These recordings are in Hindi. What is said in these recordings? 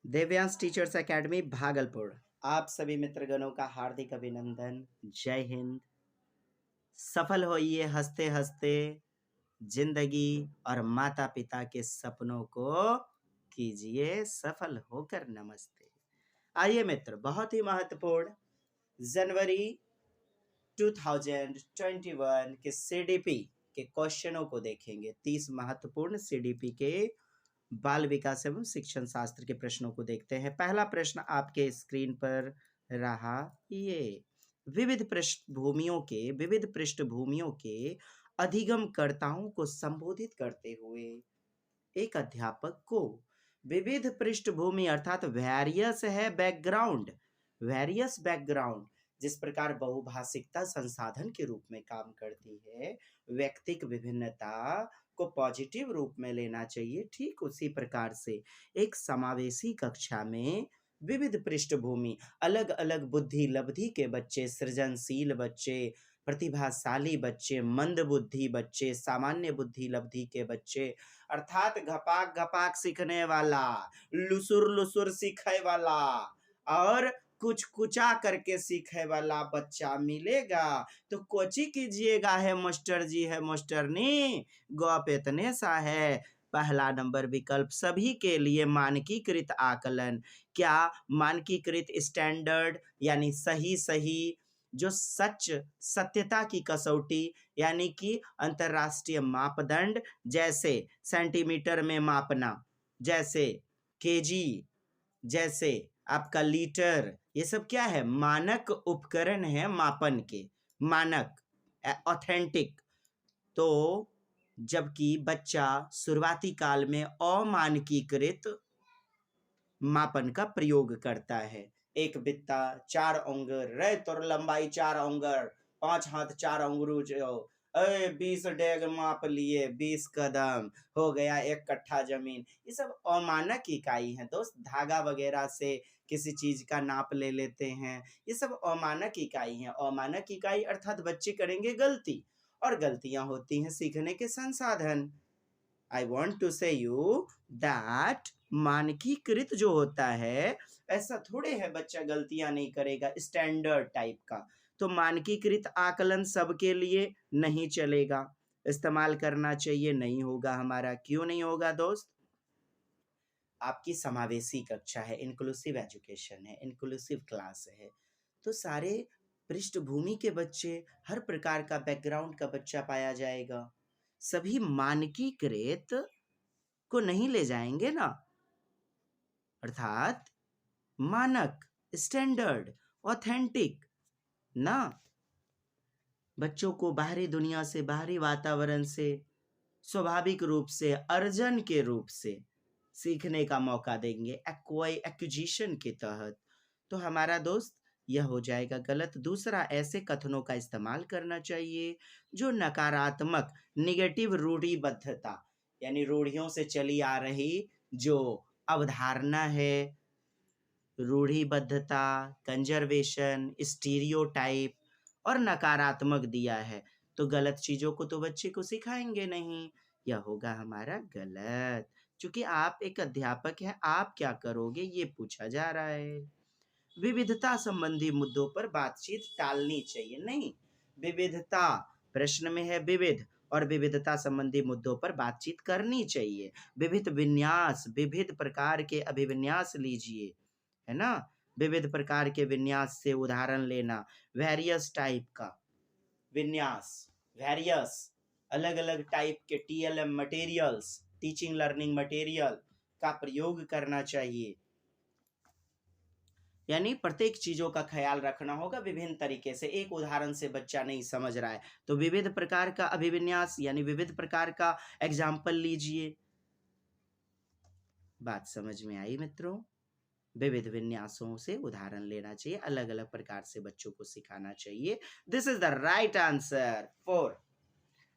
देव्यांश टीचर्स एकेडमी भागलपुर आप सभी मित्रगणों का हार्दिक अभिनंदन। जय हिंद। सफल होइए हंसते हंसते, जिंदगी और माता पिता के सपनों को कीजिए सफल होकर नमस्ते। आइए मित्र, बहुत ही महत्वपूर्ण जनवरी 2021 के सीडीपी के क्वेश्चनों को देखेंगे। 30 महत्वपूर्ण सीडीपी के बाल विकास एवं शिक्षण शास्त्र के प्रश्नों को देखते हैं। पहला प्रश्न आपके स्क्रीन पर रहा ये, विविध पृष्ठभूमियों के अधिगमकर्ताओं को संबोधित करते हुए एक अध्यापक को विविध पृष्ठभूमि अर्थात वेरियस है बैकग्राउंड, वेरियस बैकग्राउंड जिस प्रकार बहुभाषिकता संसाधन के रूप में काम करती है, व्यक्तिक विभिन्नता को पॉजिटिव रूप में लेना चाहिए, ठीक उसी प्रकार से एक समावेशी कक्षा में विविध पृष्ठभूमि, अलग अलग बुद्धि लब्धि के बच्चे, सृजनशील बच्चे, प्रतिभाशाली बच्चे, मंद बुद्धि बच्चे, सामान्य बुद्धि लब्धि के बच्चे, अर्थात घपाक घपाक सीखने वाला, लुसुर लुसुर सीखे वाला और कुछ कुचा करके सीखे वाला बच्चा मिलेगा तो कोची कीजिएगा है मास्टर जी, है मास्टरनी, गप इतने सा है। पहला नंबर विकल्प सभी के लिए मानकीकृत आकलन। क्या मानकीकृत स्टैंडर्ड यानी सही जो सच सत्यता की कसौटी यानी कि अंतरराष्ट्रीय मापदंड, जैसे सेंटीमीटर में मापना, जैसे केजी, जैसे आपका लीटर, ये सब क्या है? मानक उपकरण है मापन के, मानक, ऑथेंटिक। तो जबकि बच्चा शुरुआती काल में अमानकीकृत मापन का प्रयोग करता है। एक बित्ता 4 अंगुर, रे तोर लंबाई 4 अंगुर, 5 हाथ 4 अंगुर, 20 डेग माप लिए, 20 कदम हो गया 1 कट्ठा जमीन। ये सब अमानक इकाई है दोस्त। धागा वगैरह से किसी चीज का नाप ले लेते हैं, ये सब अमानक इकाई है। अमानक इकाई अर्थात बच्चे करेंगे गलती, और गलतियां होती हैं सीखने के संसाधन। I want to say you that मानकीकृत जो होता है, ऐसा थोड़े है बच्चा गलतियां नहीं करेगा, स्टैंडर्ड टाइप का। तो मानकीकृत आकलन सबके लिए नहीं चलेगा, इस्तेमाल करना चाहिए, नहीं होगा हमारा। क्यों नहीं होगा दोस्त? आपकी समावेशी कक्षा है, इंक्लूसिव एजुकेशन है, इंक्लूसिव क्लास है, तो सारे पृष्ठभूमि के बच्चे, हर प्रकार का बैकग्राउंड का बच्चा पाया जाएगा। सभी मानकीकृत को नहीं ले जाएंगे ना, अर्थात मानक, स्टैंडर्ड, ऑथेंटिक ना। बच्चों को बाहरी दुनिया से, बाहरी वातावरण से स्वाभाविक रूप से, अर्जन के रूप से सीखने का मौका देंगे, एक्विजिशन के तहत। तो हमारा दोस्त यह हो जाएगा गलत। दूसरा, ऐसे कथनों का इस्तेमाल करना चाहिए जो नकारात्मक, निगेटिव रूढ़िबद्धता यानी रूढ़ियों से चली आ रही जो अवधारणा है, रूढ़िबद्धता, कंजर्वेशन, स्टीरियोटाइप और नकारात्मक दिया है, तो गलत चीजों को तो बच्चे को सिखाएंगे नहीं। यह होगा हमारा गलत। क्योंकि आप एक अध्यापक हैं, आप क्या करोगे ये पूछा जा रहा है। विविधता संबंधी मुद्दों पर बातचीत टालनी चाहिए। नहीं, विविधता प्रश्न में है, विविध और विविधता संबंधी मुद्दों पर बातचीत करनी चाहिए। विविध विन्यास, विविध प्रकार के अभिविन्यास लीजिए, है ना। विविध प्रकार के विन्यास से उदाहरण लेना, वेरियस टाइप का विन्यास, वेरियस अलग अलग टाइप के TLM materials, teaching learning material का प्रयोग करना चाहिए। यानी प्रत्येक चीजों का ख्याल रखना होगा विभिन्न तरीके से। एक उदाहरण से बच्चा नहीं समझ रहा है तो विविध प्रकार का अभिविन्यास यानी विविध प्रकार का एग्जाम्पल लीजिए। बात समझ में आई मित्रों? विविध विन्यासों से उदाहरण लेना चाहिए, अलग अलग प्रकार से बच्चों को सिखाना चाहिए। This is the right answer 4।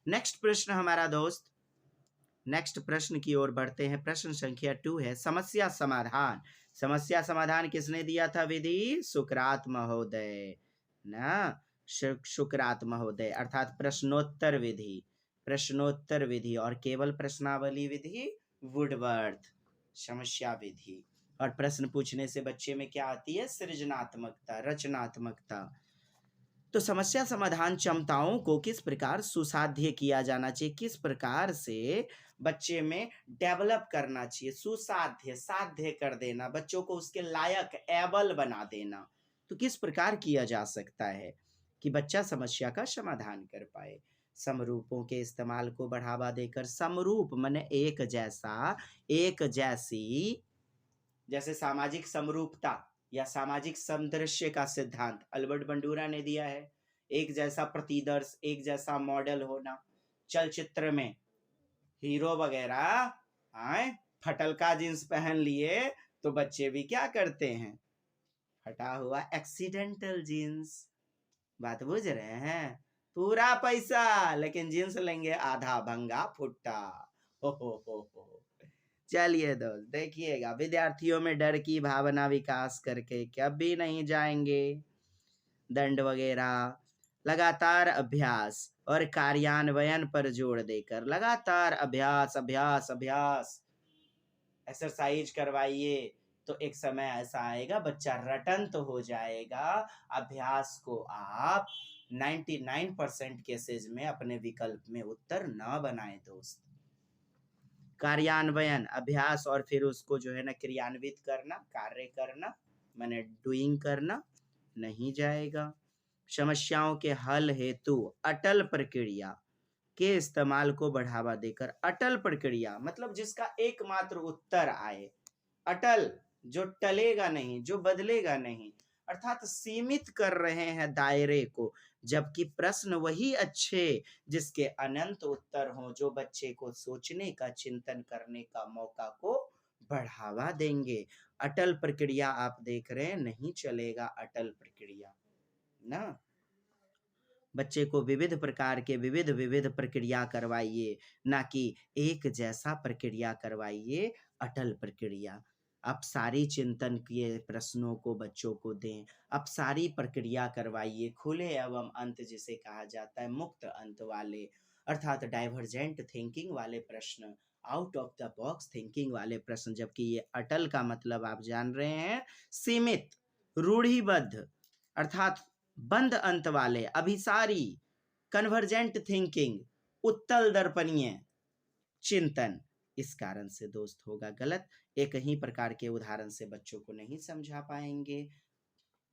Next प्रश्न हमारा दोस्त, नेक्स्ट प्रश्न की ओर बढ़ते हैं। प्रश्न संख्या 2 है समस्या समाधान। समस्या समाधान किसने दिया था विधि? सुकरात महोदय ना, सुकरात महोदय, अर्थात प्रश्नोत्तर विधि, प्रश्नोत्तर विधि और केवल प्रश्नावली विधि वुडवर्थ, समस्या विधि। और प्रश्न पूछने से बच्चे में क्या आती है? सृजनात्मकता, रचनात्मकता। तो समस्या समाधान क्षमताओं को किस प्रकार सुसाध्य किया जाना चाहिए, किस प्रकार से बच्चे में डेवलप करना चाहिए? सुसाध्य, साध्य कर देना, बच्चों को उसके लायक, एबल बना देना। तो किस प्रकार किया जा सकता है कि बच्चा समस्या का समाधान कर पाए? समरूपों के इस्तेमाल को बढ़ावा देकर, समरूप माने एक जैसा, एक जैसी, जैसे सामाजिक समरूपता या सामाजिक सामंजस्य का सिद्धांत अल्बर्ट बंडूरा ने दिया है। एक जैसा प्रतिदर्श, एक जैसा मॉडल होना। चलचित्र में हीरो वगैरह फटलका जींस पहन लिए तो बच्चे भी क्या करते हैं? फटा हुआ एक्सीडेंटल जींस। बात बुझ रहे हैं? पूरा पैसा लेकिन जींस लेंगे आधा भंगा फुट्टा। हो। चलिए दोस्त, देखिएगा विद्यार्थियों में डर की भावना विकास करके कभी नहीं जाएंगे। दंड वगैरह, लगातार अभ्यास और कार्यान्वयन पर जोर देकर, लगातार अभ्यास अभ्यास अभ्यास, एक्सरसाइज करवाइए तो एक समय ऐसा आएगा बच्चा रटन तो हो जाएगा। अभ्यास को आप 99% केसेज में अपने विकल्प में उत्तर न बनाए दोस्त। कार्यान्वयन, अभ्यास और फिर उसको जो है ना क्रियान्वित करना, कार्य करना, माने डूइंग करना नहीं जाएगा। समस्याओं के हल हेतु अटल प्रक्रिया के इस्तेमाल को बढ़ावा देकर, अटल प्रक्रिया मतलब जिसका एकमात्र उत्तर आए, अटल जो टलेगा नहीं, जो बदलेगा नहीं, अर्थात सीमित कर रहे हैं दायरे को, जबकि प्रश्न वही अच्छे जिसके अनंत उत्तर हों, जो बच्चे को सोचने का, चिंतन करने का मौका को बढ़ावा देंगे। अटल प्रक्रिया आप देख रहे हैं, नहीं चलेगा अटल प्रक्रिया ना। बच्चे को विविध प्रकार के विविध प्रक्रिया करवाइए, ना कि एक जैसा प्रक्रिया करवाइए, अटल प्रक्रिया। आप सारी चिंतन किए प्रश्नों को बच्चों को दें, आप सारी प्रक्रिया करवाइए, खुले एवं अंत जिसे कहा जाता है, मुक्त अंत वाले, अर्थात डाइवर्जेंट थिंकिंग वाले प्रश्न, out of the box thinking वाले प्रश्न। जबकि ये अटल का मतलब आप जान रहे हैं, सीमित, रूढ़िबद्ध, अर्थात बंद अंत वाले, अभिसारी, कन्वर्जेंट थिंकिंग, उत्तल दर्पणीय चिंतन। इस कारण से दोस्त होगा गलत। एक ही प्रकार के उदाहरण से बच्चों को नहीं समझा पाएंगे।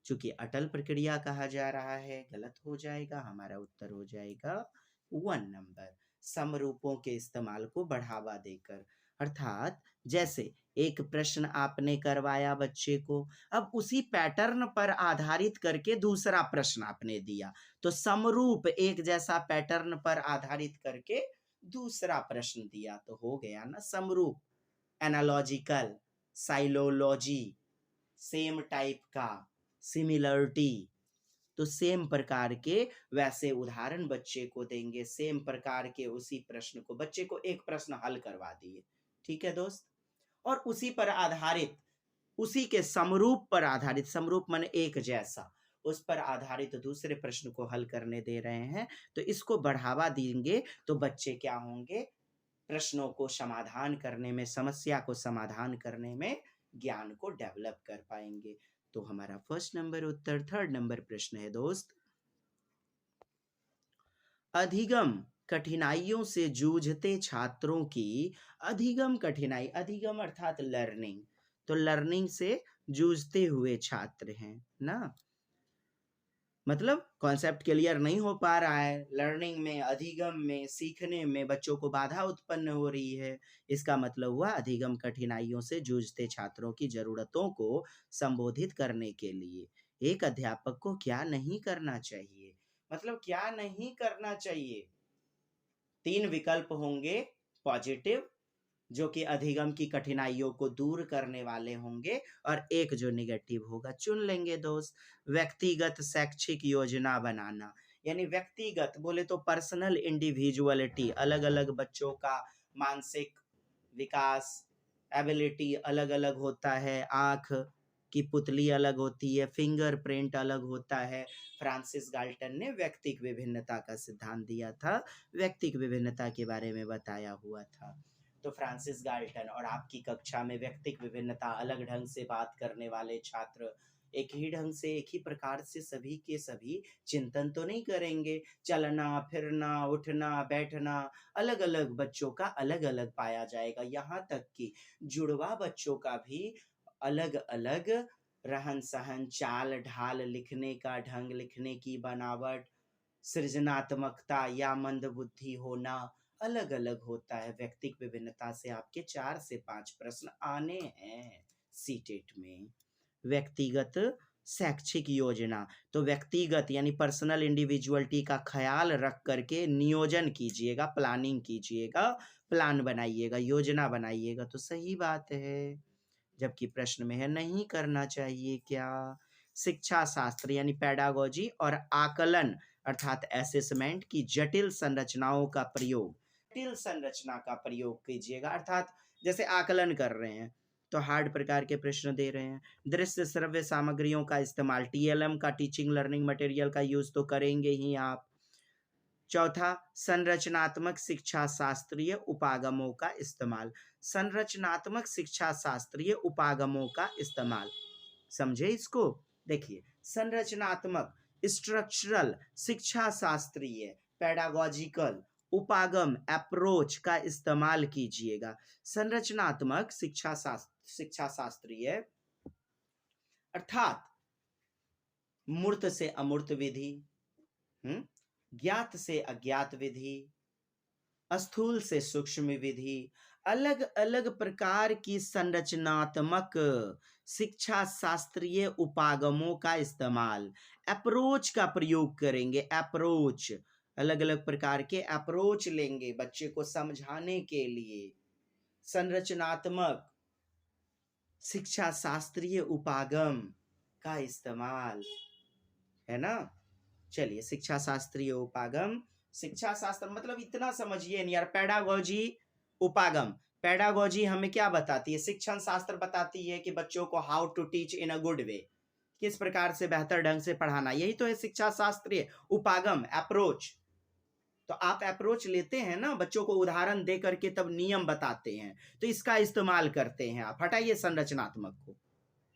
चूंकि अटल प्रक्रिया कहा जा रहा है, गलत हो जाएगा। हमारा उत्तर हो जाएगा 1 नंबर, समरूपों के इस्तेमाल को बढ़ावा देकर। अर्थात जैसे एक प्रश्न आपने करवाया बच्चे को, अब उसी पैटर्न पर आधारित करके दूसरा प्रश्न आपने दिया, तो समरूप एक जैसा पैटर्न पर आधारित करके दूसरा प्रश्न दिया, तो हो गया ना समरूप। एनालॉजिकल, साइलोलॉजी, सेम टाइप का, सिमिलरिटी। तो सेम प्रकार के वैसे उदाहरण बच्चे को देंगे, सेम प्रकार के उसी प्रश्न को, बच्चे को एक प्रश्न हल करवा दिए, ठीक है दोस्त, और उसी पर आधारित, उसी के समरूप पर आधारित, समरूप माने एक जैसा, उस पर आधारित दूसरे प्रश्न को हल करने दे रहे हैं, तो इसको बढ़ावा देंगे तो बच्चे क्या होंगे? प्रश्नों को समाधान करने में, समस्या को समाधान करने में ज्ञान को डेवलप कर पाएंगे। तो हमारा फर्स्ट नंबर उत्तर। थर्ड नंबर प्रश्न है दोस्त, अधिगम कठिनाइयों से जूझते छात्रों की, अधिगम कठिनाई, अधिगम अर्थात लर्निंग, तो लर्निंग से जूझते हुए छात्र हैं ना, मतलब कॉन्सेप्ट क्लियर नहीं हो पा रहा है, लर्निंग में, अधिगम में, सीखने में बच्चों को बाधा उत्पन्न हो रही है, इसका मतलब हुआ अधिगम कठिनाइयों से जूझते छात्रों की जरूरतों को संबोधित करने के लिए एक अध्यापक को क्या नहीं करना चाहिए। मतलब क्या नहीं करना चाहिए? 3 विकल्प होंगे पॉजिटिव, जो कि अधिगम की कठिनाइयों को दूर करने वाले होंगे, और एक जो निगेटिव होगा, चुन लेंगे दोस्त। व्यक्तिगत शैक्षिक योजना बनाना, यानी व्यक्तिगत बोले तो पर्सनल इंडिविजुअलिटी, अलग अलग बच्चों का मानसिक विकास, एबिलिटी अलग अलग होता है, आंख की पुतली अलग होती है, फिंगरप्रिंट अलग होता है। फ्रांसिस गाल्टन ने व्यक्तिक विभिन्नता का सिद्धांत दिया था, व्यक्तिक विभिन्नता के बारे में बताया हुआ था। तो फ्रांसिस गाल्टन। और आपकी कक्षा में व्यक्तिक विभिन्नता, अलग ढंग से बात करने वाले छात्र एक ही ढंग से, एक ही प्रकार से सभी के सभी चिंतन तो नहीं करेंगे। चलना फिरना उठना बैठना अलग अलग बच्चों का अलग अलग पाया जाएगा। यहाँ तक कि जुड़वा बच्चों का भी अलग अलग रहन सहन, चाल ढाल, लिखने का ढंग, लिखने की बनावट, सृजनात्मकता या मंदबुद्धि होना अलग अलग होता है। व्यक्तिक विभिन्नता से आपके 4 से 5 प्रश्न आने हैं सीटेट में। व्यक्तिगत शैक्षिक योजना, तो व्यक्तिगत यानी पर्सनल इंडिविजुअलिटी का ख्याल रख करके नियोजन कीजिएगा, प्लानिंग कीजिएगा, प्लान बनाइएगा, योजना बनाइएगा, तो सही बात है। जबकि प्रश्न में है नहीं करना चाहिए क्या। शिक्षा शास्त्र यानी पेडागोजी और आकलन अर्थात असेसमेंट की जटिल संरचनाओं का प्रयोग, जटिल संरचना का प्रयोग कीजिएगा। अर्थात जैसे आकलन कर रहे हैं तो हार्ड प्रकार के प्रश्न दे रहे हैं। दृश्य श्रव्य सामग्रियों का इस्तेमाल, टीएलएम का, टीचिंग लर्निंग मटेरियल का यूज तो करेंगे ही आप। चौथा, संरचनात्मक शिक्षा शास्त्रीय उपागमों का इस्तेमाल, संरचनात्मक शिक्षा शास्त्रीय उपागमों का इस्तेमाल, समझे इसको। देखिए, संरचनात्मक स्ट्रक्चरल शिक्षा शास्त्रीय पेडागोजिकल उपागम अप्रोच का इस्तेमाल कीजिएगा। संरचनात्मक शिक्षा शास्त्रीय अर्थात मूर्त से अमूर्त विधि, ज्ञात से अज्ञात विधि, स्थूल से सूक्ष्म विधि, अलग अलग प्रकार की संरचनात्मक शिक्षा शास्त्रीय उपागमों का इस्तेमाल, अप्रोच का प्रयोग करेंगे। अप्रोच, अलग अलग प्रकार के अप्रोच लेंगे बच्चे को समझाने के लिए। संरचनात्मक शिक्षा शास्त्रीय उपागम का इस्तेमाल, है ना। चलिए, शिक्षा शास्त्रीय उपागम, शिक्षा शास्त्र मतलब इतना समझिए नहीं यार। पेडागोजी उपागम, पेडागोजी हमें क्या बताती है, शिक्षण शास्त्र बताती है कि बच्चों को how to teach in a good way, किस प्रकार से बेहतर ढंग से पढ़ाना, यही तो है शिक्षा शास्त्रीय उपागम अप्रोच। तो आप अप्रोच लेते हैं ना, बच्चों को उदाहरण दे करके तब नियम बताते हैं, तो इसका इस्तेमाल करते हैं आप। हटाइए संरचनात्मक को।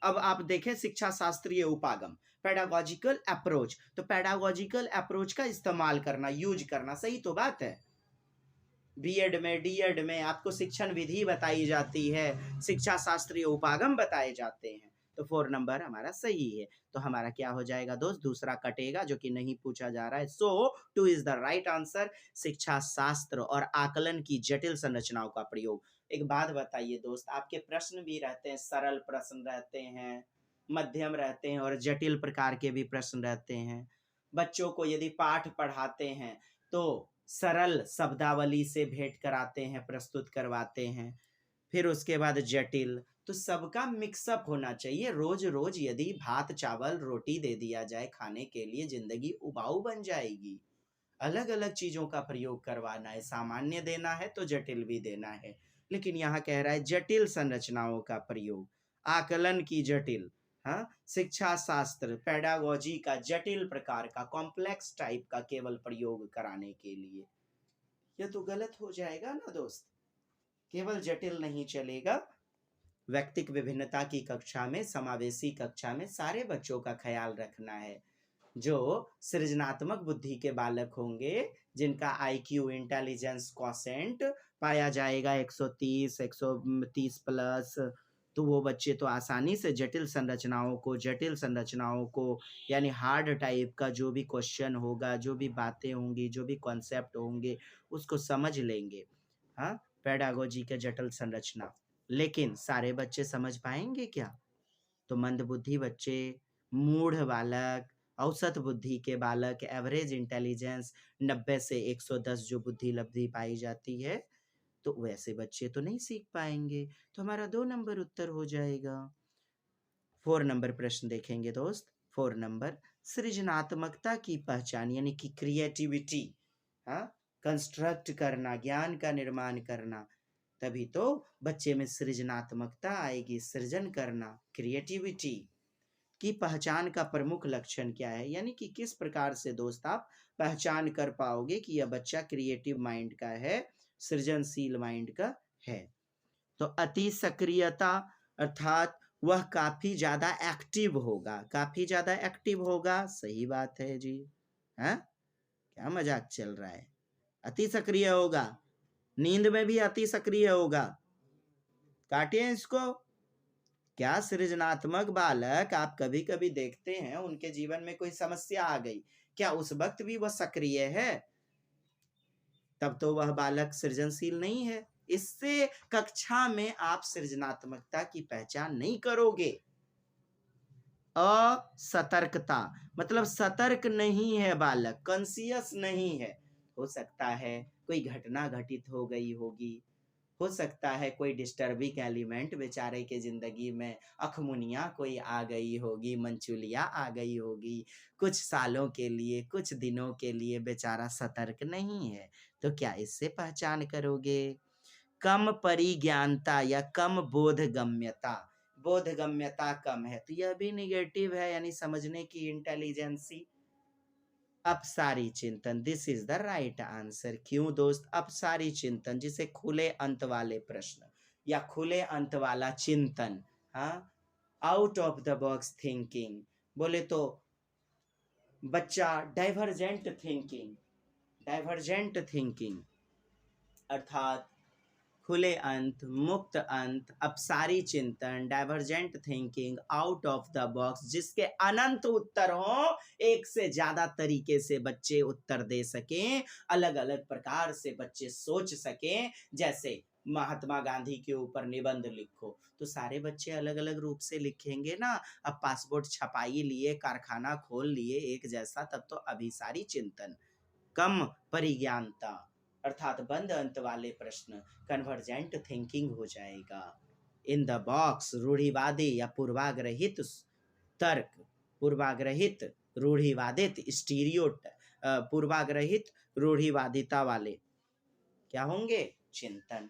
अब आप देखें शिक्षा शास्त्रीय उपागम, पेडागोजिकल अप्रोच, तो पेडागोजिकल अप्रोच का इस्तेमाल करना, यूज करना, सही तो बात है। बीएड में डीएड में आपको शिक्षण विधि बताई जाती है, शिक्षा शास्त्रीय उपागम बताए जाते हैं, तो 4 नंबर हमारा सही है। तो हमारा क्या हो जाएगा दोस्त, दूसरा कटेगा जो कि नहीं पूछा जा रहा है। सो 2 इज द राइट आंसर, शिक्षा शास्त्र और आकलन की जटिल संरचनाओं का प्रयोग। एक बात बताइए दोस्त, आपके प्रश्न भी रहते हैं, सरल प्रश्न रहते हैं, मध्यम रहते हैं और जटिल प्रकार के भी प्रश्न रहते हैं। बच्चों को यदि पाठ पढ़ाते हैं तो सरल शब्दावली से भेंट कराते हैं, प्रस्तुत करवाते हैं, फिर उसके बाद जटिल, तो सबका मिक्सअप होना चाहिए। रोज रोज यदि भात चावल रोटी दे दिया जाए खाने के लिए, जिंदगी उबाऊ बन जाएगी। अलग अलग चीजों का प्रयोग करवाना है, सामान्य देना है तो जटिल भी देना है। लेकिन यहाँ कह रहा है जटिल संरचनाओं का प्रयोग, आकलन की जटिल, हाँ, शिक्षा शास्त्र पेडागोजी का जटिल प्रकार का, कॉम्प्लेक्स टाइप का केवल प्रयोग कराने के लिए। यह तो गलत हो जाएगा ना दोस्त, केवल जटिल नहीं चलेगा। व्यक्तिक विभिन्नता की कक्षा में, समावेशी कक्षा में सारे बच्चों का ख्याल रखना है। जो सृजनात्मक बुद्धि के बालक होंगे, जिनका आईक्यू इंटेलिजेंस क्वोशेंट पाया जाएगा 130 130 प्लस, तो वो बच्चे तो आसानी से जटिल संरचनाओं को यानी हार्ड टाइप का जो भी क्वेश्चन होगा, जो भी बातें होंगी, जो भी कॉन्सेप्ट होंगे, उसको समझ लेंगे। हाँ, पेडागोजी के जटिल संरचना। लेकिन सारे बच्चे समझ पाएंगे क्या? तो मंदबुद्धि बच्चे, मूढ़ बालक, औसत बुद्धि के बालक, एवरेज इंटेलिजेंस 90 से 110 जो बुद्धि लब्धि पाई जाती है, तो वैसे बच्चे तो नहीं सीख पाएंगे। तो हमारा 2 नंबर उत्तर हो जाएगा। 4 नंबर प्रश्न देखेंगे दोस्त। 4 नंबर, सृजनात्मकता की पहचान यानी कि क्रिएटिविटी, हाँ, कंस्ट्रक्ट करना, ज्ञान का निर्माण करना, तभी तो बच्चे में सृजनात्मकता आएगी। सृजन करना, क्रिएटिविटी की पहचान का प्रमुख लक्षण क्या है, यानी कि किस प्रकार से दोस्त आप पहचान कर पाओगे कि यह बच्चा क्रिएटिव माइंड का है, सृजनशील माइंड का है। तो अति सक्रियता अर्थात वह काफी ज्यादा एक्टिव होगा, काफी ज्यादा एक्टिव होगा, सही बात है जी। हाँ, क्या मजाक चल रहा है? अति सक्रिय होगा, नींद में भी अति सक्रिय होगा। काटिए इसको। क्या सृजनात्मक बालक आप कभी कभी देखते हैं उनके जीवन में कोई समस्या आ गई, क्या उस वक्त भी वह सक्रिय है? तब तो वह बालक सृजनशील नहीं है। इससे कक्षा में आप सृजनात्मकता की पहचान नहीं करोगे। असतर्कता मतलब सतर्क नहीं है बालक, कॉन्सियस नहीं है। हो सकता है कोई घटना घटित हो गई होगी, हो सकता है कोई डिस्टर्बिंग एलिमेंट बेचारे के जिंदगी में, अखमुनिया कोई आ गई होगी, मंचुलिया आ गई होगी, कुछ सालों के लिए, कुछ दिनों के लिए बेचारा सतर्क नहीं है। तो क्या इससे पहचान करोगे? कम परिज्ञानता या कम बोधगम्यता, बोधगम्यता कम है तो यह भी निगेटिव है, यानी समझने की इंटेलिजेंसी। अपसारी चिंतन, this is the right answer. क्यों दोस्त? अपसारी चिंतन जिसे खुले अंत वाले प्रश्न या खुले अंत वाला चिंतन, हाँ, out of the box thinking बोले तो बच्चा डाइवर्जेंट थिंकिंग, डाइवर्जेंट थिंकिंग अर्थात खुले अंत, मुक्त अंत, अपसारी चिंतन, divergent thinking, out of the box, जिसके अनंत उत्तर हो, एक से ज्यादा तरीके से बच्चे उत्तर दे सकें, अलग अलग प्रकार से बच्चे सोच सकें। जैसे महात्मा गांधी के ऊपर निबंध लिखो तो सारे बच्चे अलग अलग रूप से लिखेंगे ना। अब पासपोर्ट छपाई लिए, कारखाना खोल लिए एक जैसा, तब तो अभिसारी चिंतन। कम परिज्ञानता अर्थात बंद अंत वाले प्रश्न, कन्वर्जेंट थिंकिंग हो जाएगा। इन द बॉक्स रूढ़िवादी या पूर्वाग्रहित तर्क, पूर्वाग्रहित रूढ़िवादित स्टीरियोट, पूर्वाग्रहित रूढ़िवादिता वाले क्या होंगे? चिंतन।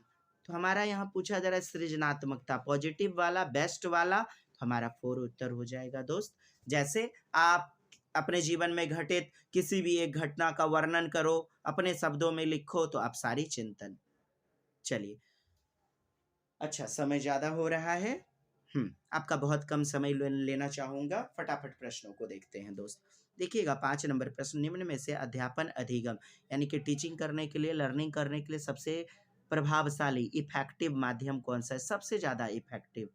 तो हमारा यहाँ पूछा जा रहा है सृजनात्मकता, पॉजिटिव वाला, बेस्ट वाला, तो हमारा 4 उत्तर हो जाएगा दोस्त। जैसे आप अपने जीवन में घटित किसी भी एक घटना का वर्णन करो, अपने शब्दों में लिखो, तो आप सारी चिंतन। चलिए, अच्छा समय ज्यादा हो रहा है, आपका बहुत कम समय लेना चाहूंगा, फटाफट प्रश्नों को देखते हैं दोस्त। देखिएगा 5 नंबर प्रश्न, निम्न में से अध्यापन अधिगम यानी कि टीचिंग करने के लिए, लर्निंग करने के लिए सबसे प्रभावशाली इफेक्टिव माध्यम कौन सा है? सबसे ज्यादा इफेक्टिव,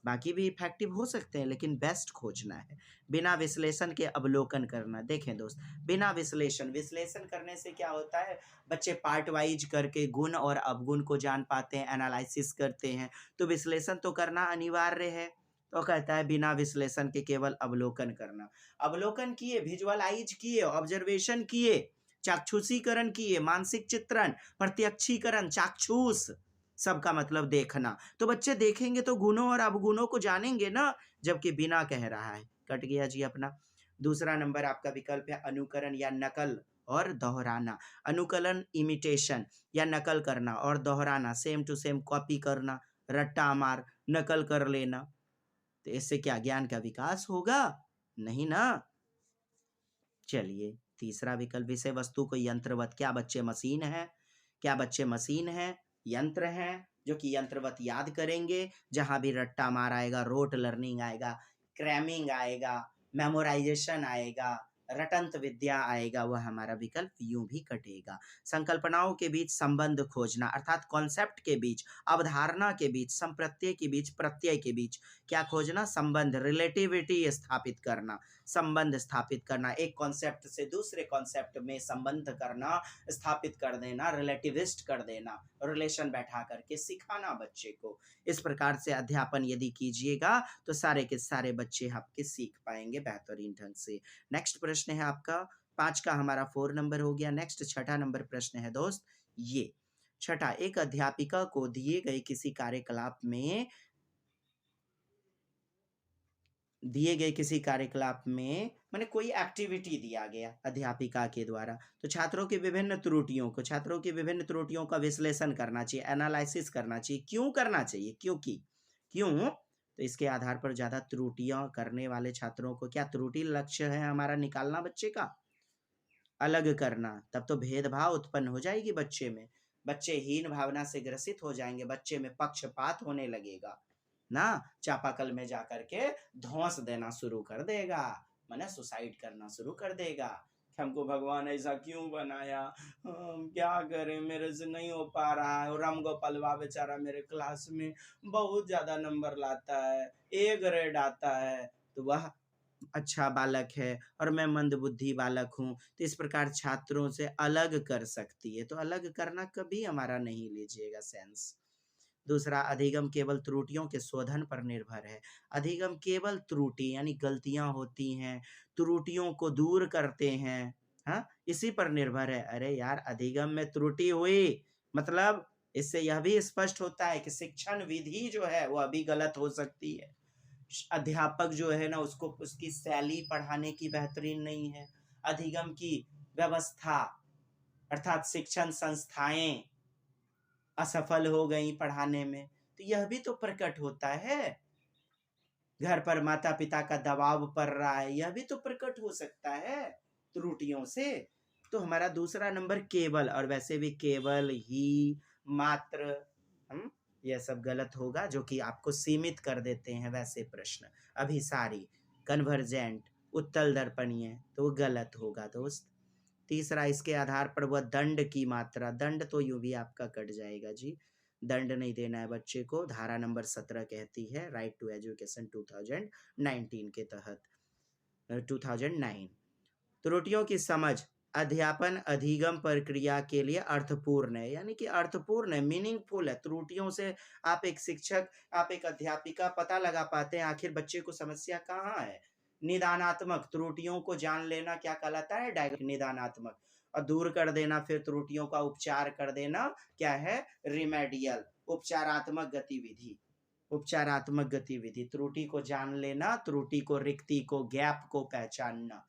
बाकी भी इफेक्टिव हो सकते हैं लेकिन बेस्ट खोजना है। बिना विश्लेषण के अवलोकन करना। देखें दोस्त, बिना विश्लेषण, विश्लेषण करने से क्या होता है, बच्चे पार्ट वाइज करके गुण और अवगुण को जान पाते हैं, एनालिसिस करते हैं। तो विश्लेषण तो करना अनिवार्य है। तो कहता है बिना विश्लेषण के केवल अवलोकन करना। अवलोकन किए, विजुअलाइज किए, ऑब्जर्वेशन किए, चाक्षुषीकरण किए, मानसिक चित्रण, प्रत्यक्षीकरण, चाक्षुष, सबका मतलब देखना। तो बच्चे देखेंगे तो गुणों और अवगुणों को जानेंगे ना, जबकि बिना कह रहा है। कट गया जी अपना। दूसरा नंबर आपका विकल्प है अनुकरण या नकल और दोहराना। अनुकलन इमिटेशन या नकल करना, और दोहराना सेम टू सेम कॉपी करना, रट्टा मार, नकल कर लेना। तो इससे क्या ज्ञान का विकास होगा? नहीं ना। चलिए, तीसरा विकल्प विषय वस्तु को यंत्रवत, क्या बच्चे मशीन है? क्या बच्चे मशीन है, यंत्र हैं जो कि यंत्रवत याद करेंगे? जहां भी रट्टा मार आएगा, रोट लर्निंग आएगा, क्रैमिंग आएगा, मेमोराइजेशन आएगा, रटंत विद्या आएगा, वह हमारा विकल्प यूं भी कटेगा। संकल्पनाओं के बीच संबंध खोजना अर्थात कॉन्सेप्ट के बीच, अवधारणा के बीच, संप्रत्यय के बीच, प्रत्यय के बीच क्या खोजना? संबंध, रिलेटिविटी स्थापित करना, संबंध स्थापित करना, एक कॉन्सेप्ट से दूसरे कॉन्सेप्ट में संबंध करना, स्थापित कर देना, रिलेटिविस्ट कर देना, रिलेशन बैठा करके सिखाना बच्चे को। इस प्रकार से अध्यापन यदि कीजिएगा तो सारे के सारे बच्चे आपके सीख पाएंगे बेहतरीन ढंग से। नेक्स्ट प्रश्न है आपका 5 का, हमारा 4 नंबर हो गया। नेक्स्ट छठा नंबर प्रश्न है दोस्त ये। छठा, एक अध्यापिका को दिए गए किसी कार्यकलाप में, मैंने कोई एक्टिविटी दिया गया अध्यापिका के द्वारा, तो छात्रों की विभिन्न त्रुटियों का विश्लेषण करना चाहिए, एनालिसिस करना चाहिए। क्यों करना चाहिए? क्यों? तो इसके आधार पर ज्यादा त्रुटियां करने वाले छात्रों को, क्या त्रुटि लक्ष्य है हमारा निकालना, बच्चे का अलग करना, तब तो भेदभाव उत्पन्न हो जाएगी बच्चे में। बच्चे हीन भावना से ग्रसित हो जाएंगे, बच्चे में पक्षपात होने लगेगा ना, चापाकल में जाकर के धौंस देना शुरू कर देगा, माने सुसाइड करना शुरू कर देगा। हमको भगवान ऐसा क्यों बनाया, हम क्या करें, मेरे से नहीं हो पा रहा है। और राम गोपालवा बेचारा मेरे क्लास में बहुत ज्यादा नंबर लाता है, ए ग्रेड आता है, तो वह अच्छा बालक है और मैं मंदबुद्धि बालक हूँ, तो इस प्रकार छात्रों से अलग कर सकती है। तो अलग करना कभी हमारा नहीं लीजिएगा सेंस। दूसरा, अधिगम केवल त्रुटियों के शोधन पर निर्भर है। अधिगम केवल त्रुटि यानी गलतियां होती हैं, त्रुटियों को दूर करते हैं, हाँ, इसी पर निर्भर है। अरे यार, अधिगम में त्रुटि हुई मतलब इससे यह भी स्पष्ट होता है कि शिक्षण विधि जो है वो अभी गलत हो सकती है। अध्यापक जो है ना, उसको उसकी शैली पढ़ाने की बेहतरीन नहीं है। अधिगम की व्यवस्था अर्थात शिक्षण संस्थाएं असफल हो गई पढ़ाने में, तो यह भी तो प्रकट होता है। घर पर माता पिता का दबाव पड़ रहा है, यह भी तो प्रकट हो सकता है त्रुटियों से। तो हमारा दूसरा नंबर केवल, और वैसे भी केवल ही, मात्र, हम, यह सब गलत होगा, जो कि आपको सीमित कर देते हैं वैसे प्रश्न। अभिसारी, कन्वर्जेंट, उत्तल दर्पणीय, तो वो गलत होगा दोस्त। तीसरा, इसके आधार पर वह दंड की मात्रा, दंड तो यूं भी आपका कट जाएगा जी, दंड नहीं देना है बच्चे को, धारा नंबर 17 कहती है राइट टू एजुकेशन 2019 के तहत, 2009। त्रुटियों की समझ अध्यापन अधिगम प्रक्रिया के लिए अर्थपूर्ण है, यानी कि अर्थपूर्ण है, मीनिंगफुल है। त्रुटियों से आप एक शिक्षक, आप एक अध्यापिका पता लगा पाते हैं आखिर बच्चे को समस्या कहाँ है। निदानात्मक, त्रुटियों को जान लेना क्या कहलाता है, निदानात्मक, और दूर कर देना, फिर त्रुटियों का उपचार कर देना क्या है, रिमेडियल, उपचारात्मक गतिविधि। उपचारात्मक गतिविधि, त्रुटि को जान लेना, त्रुटि को, रिक्ति को, गैप को पहचानना,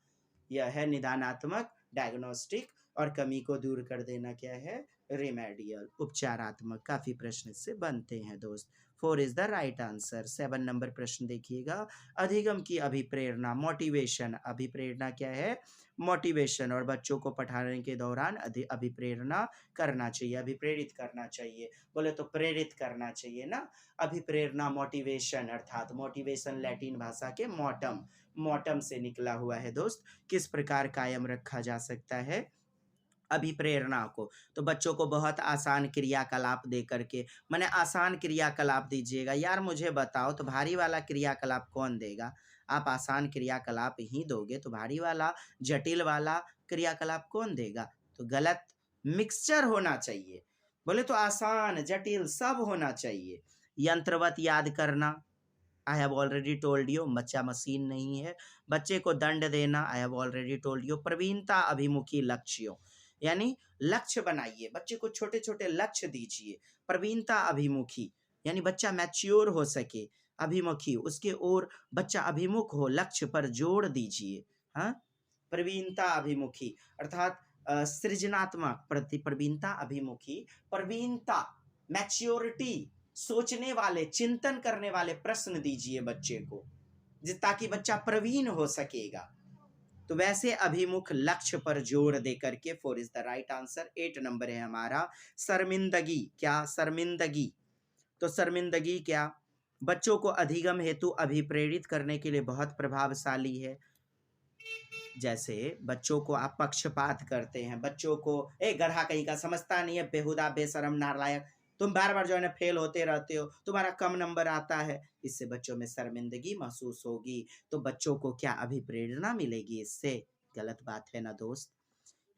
यह है निदानात्मक, डायग्नोस्टिक, और कमी को दूर कर देना क्या है, रिमेडियल, उपचारात्मक। काफी प्रश्न इससे बनते हैं दोस्त। 4 is the right answer. 7 number प्रश्न देखिएगा, अधिगम की अभिप्रेरणा, मोटिवेशन, अभिप्रेरणा क्या है, मोटिवेशन, और बच्चों को पढ़ाने के दौरान अभिप्रेरणा करना चाहिए, अभिप्रेरित करना चाहिए, बोले तो प्रेरित करना चाहिए ना। अभिप्रेरणा, मोटिवेशन, अर्थात मोटिवेशन लैटिन भाषा के मोटम, मोटम से निकला हुआ है दोस्त। किस प्रकार कायम रखा जा सकता है अभिप्रेरणा को, तो बच्चों को बहुत आसान क्रियाकलाप दे करके, मैंने आसान क्रियाकलाप दीजिएगा यार, मुझे बताओ तो भारी वाला क्रियाकलाप कौन देगा। आप आसान क्रियाकलाप ही दोगे तो भारी वाला, जटिल वाला क्रियाकलाप कौन देगा। तो गलत, मिक्सचर होना चाहिए, बोले तो आसान जटिल सब होना चाहिए। यंत्रवत याद करना, I have already told you, बच्चा मशीन नहीं है। बच्चे को दंड देना, I have already told you. प्रवीणता अभिमुखी लक्ष्यों, यानी लक्ष्य बनाइए, बच्चे को छोटे छोटे लक्ष्य दीजिए। प्रवीणता अभिमुखी यानी बच्चा मैच्योर हो सके, अभिमुखी उसके ओर बच्चा अभिमुख हो, लक्ष्य पर जोड़ दीजिए। हाँ, प्रवीणता अभिमुखी अर्थात सृजनात्मक, प्रवीणता अभिमुखी, प्रवीणता, मैच्योरिटी, सोचने वाले, चिंतन करने वाले प्रश्न दीजिए बच्चे को, ताकि बच्चा प्रवीण हो सकेगा। तो वैसे अभिमुख लक्ष्य पर जोर दे करके 4 is the right answer. 8 number है हमारा, शर्मिंदगी, क्या शर्मिंदगी, तो शर्मिंदगी क्या, बच्चों को अधिगम हेतु अभिप्रेरित करने के लिए बहुत प्रभावशाली है। जैसे बच्चों को आप पक्षपात करते हैं, बच्चों को ए गधा कहीं का समझता नहीं है, बेहुदा बेशरम नालायक, तुम बार बार जो है ना फेल होते रहते हो, तुम्हारा कम नंबर आता है, इससे बच्चों में शर्मिंदगी महसूस होगी, तो बच्चों को क्या अभिप्रेरणा मिलेगी इससे, गलत बात है ना दोस्त।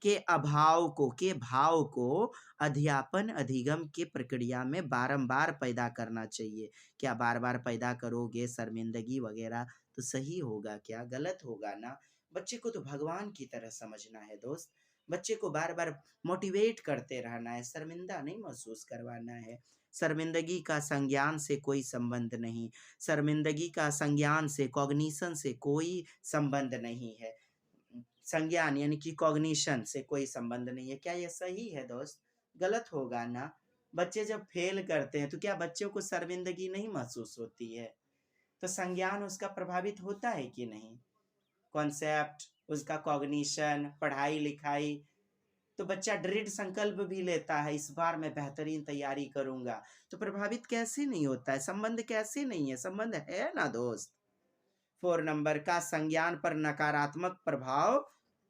के अभाव को, के भाव को अध्यापन अधिगम की प्रक्रिया में बारंबार पैदा करना चाहिए। क्या बार बार पैदा करोगे शर्मिंदगी वगैरह तो सही होगा क्या, गलत होगा ना। बच्चे को तो भगवान की तरह समझना है दोस्त, बच्चे को बार बार मोटिवेट करते रहना है, शर्मिंदा नहीं महसूस करवाना है। शर्मिंदगी का संज्ञान से कोई संबंध नहीं, शर्मिंदगी का संज्ञान से, कॉग्निशन से कोई संबंध नहीं है। संज्ञान यानी कि कॉग्निशन से कोई संबंध नहीं है। क्या ये सही है दोस्त, गलत होगा ना। बच्चे जब फेल करते हैं तो क्या बच्चों को शर्मिंदगी नहीं महसूस होती है, तो संज्ञान उसका प्रभावित होता है कि नहीं, कॉन्सेप्ट उसका, कॉग्निशन, पढ़ाई लिखाई, तो बच्चा दृढ़ संकल्प भी लेता है, इस बार मैं बेहतरीन तैयारी करूंगा। तो प्रभावित कैसे नहीं होता है, संबंध कैसे नहीं है, संबंध है ना दोस्त। 4 नंबर का संज्ञान पर नकारात्मक प्रभाव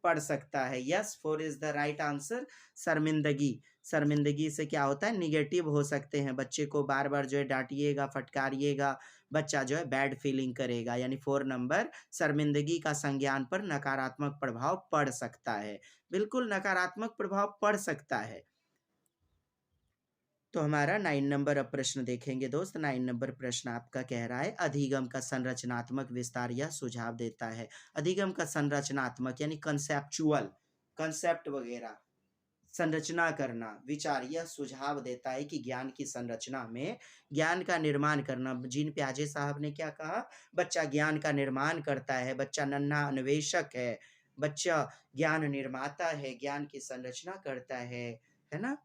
पड़ सकता है। Yes, 4 is the right answer. शर्मिंदगी, शर्मिंदगी से क्या होता है, निगेटिव हो सकते हैं। बच्चे को बार बार जो है डांटिएगा, फटकारिएगा, बच्चा जो है बैड फीलिंग करेगा। यानी 4 नंबर, शर्मिंदगी का संज्ञान पर नकारात्मक प्रभाव पड़ सकता है। बिल्कुल नकारात्मक प्रभाव पड़ सकता है। तो हमारा 9 नंबर अब प्रश्न देखेंगे दोस्त। 9 नंबर प्रश्न आपका कह रहा है अधिगम का संरचनात्मक विस्तार यह सुझाव देता है। अधिगम का संरचनात्मक यानी कंसेप्चुअल, कंसेप्ट वगैरह संरचना करना, विचार, यह सुझाव देता है कि ज्ञान की संरचना में ज्ञान का निर्माण करना। जीन प्याजे साहब ने क्या कहा, बच्चा ज्ञान का निर्माण करता है, बच्चा नन्हा अन्वेषक है, बच्चा ज्ञान निर्माता है, ज्ञान की संरचना करता है ना।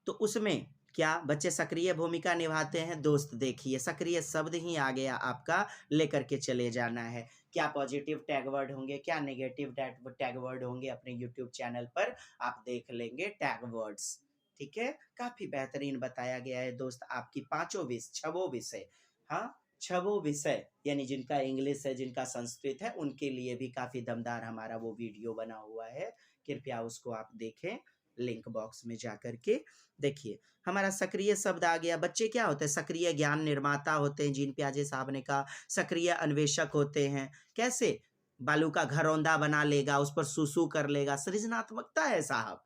तो उसमें क्या बच्चे सक्रिय भूमिका निभाते हैं दोस्त। देखिए सक्रिय शब्द ही आ गया आपका, लेकर के चले जाना है। क्या पॉजिटिव टैग वर्ड होंगे, क्या नेगेटिव टैग वर्ड होंगे, अपने यूट्यूब चैनल पर आप देख लेंगे टैग वर्ड्स। ठीक है, काफी बेहतरीन बताया गया है दोस्त। आपकी छबो विषय, हाँ छबो विषय यानी जिनका इंग्लिश है, जिनका संस्कृत है, उनके लिए भी काफी दमदार हमारा वो वीडियो बना हुआ है। कृपया उसको आप देखें, लिंक बॉक्स में जाकर के देखिए। हमारा सक्रिय शब्द आ गया। बच्चे क्या होते हैं, सक्रिय ज्ञान निर्माता होते हैं। जीन प्याजे साहब ने कहा सक्रिय अन्वेषक होते हैं। कैसे, बालू का घरौंदा बना लेगा, उस पर सुसु कर लेगा, सृजनात्मकता है साहब।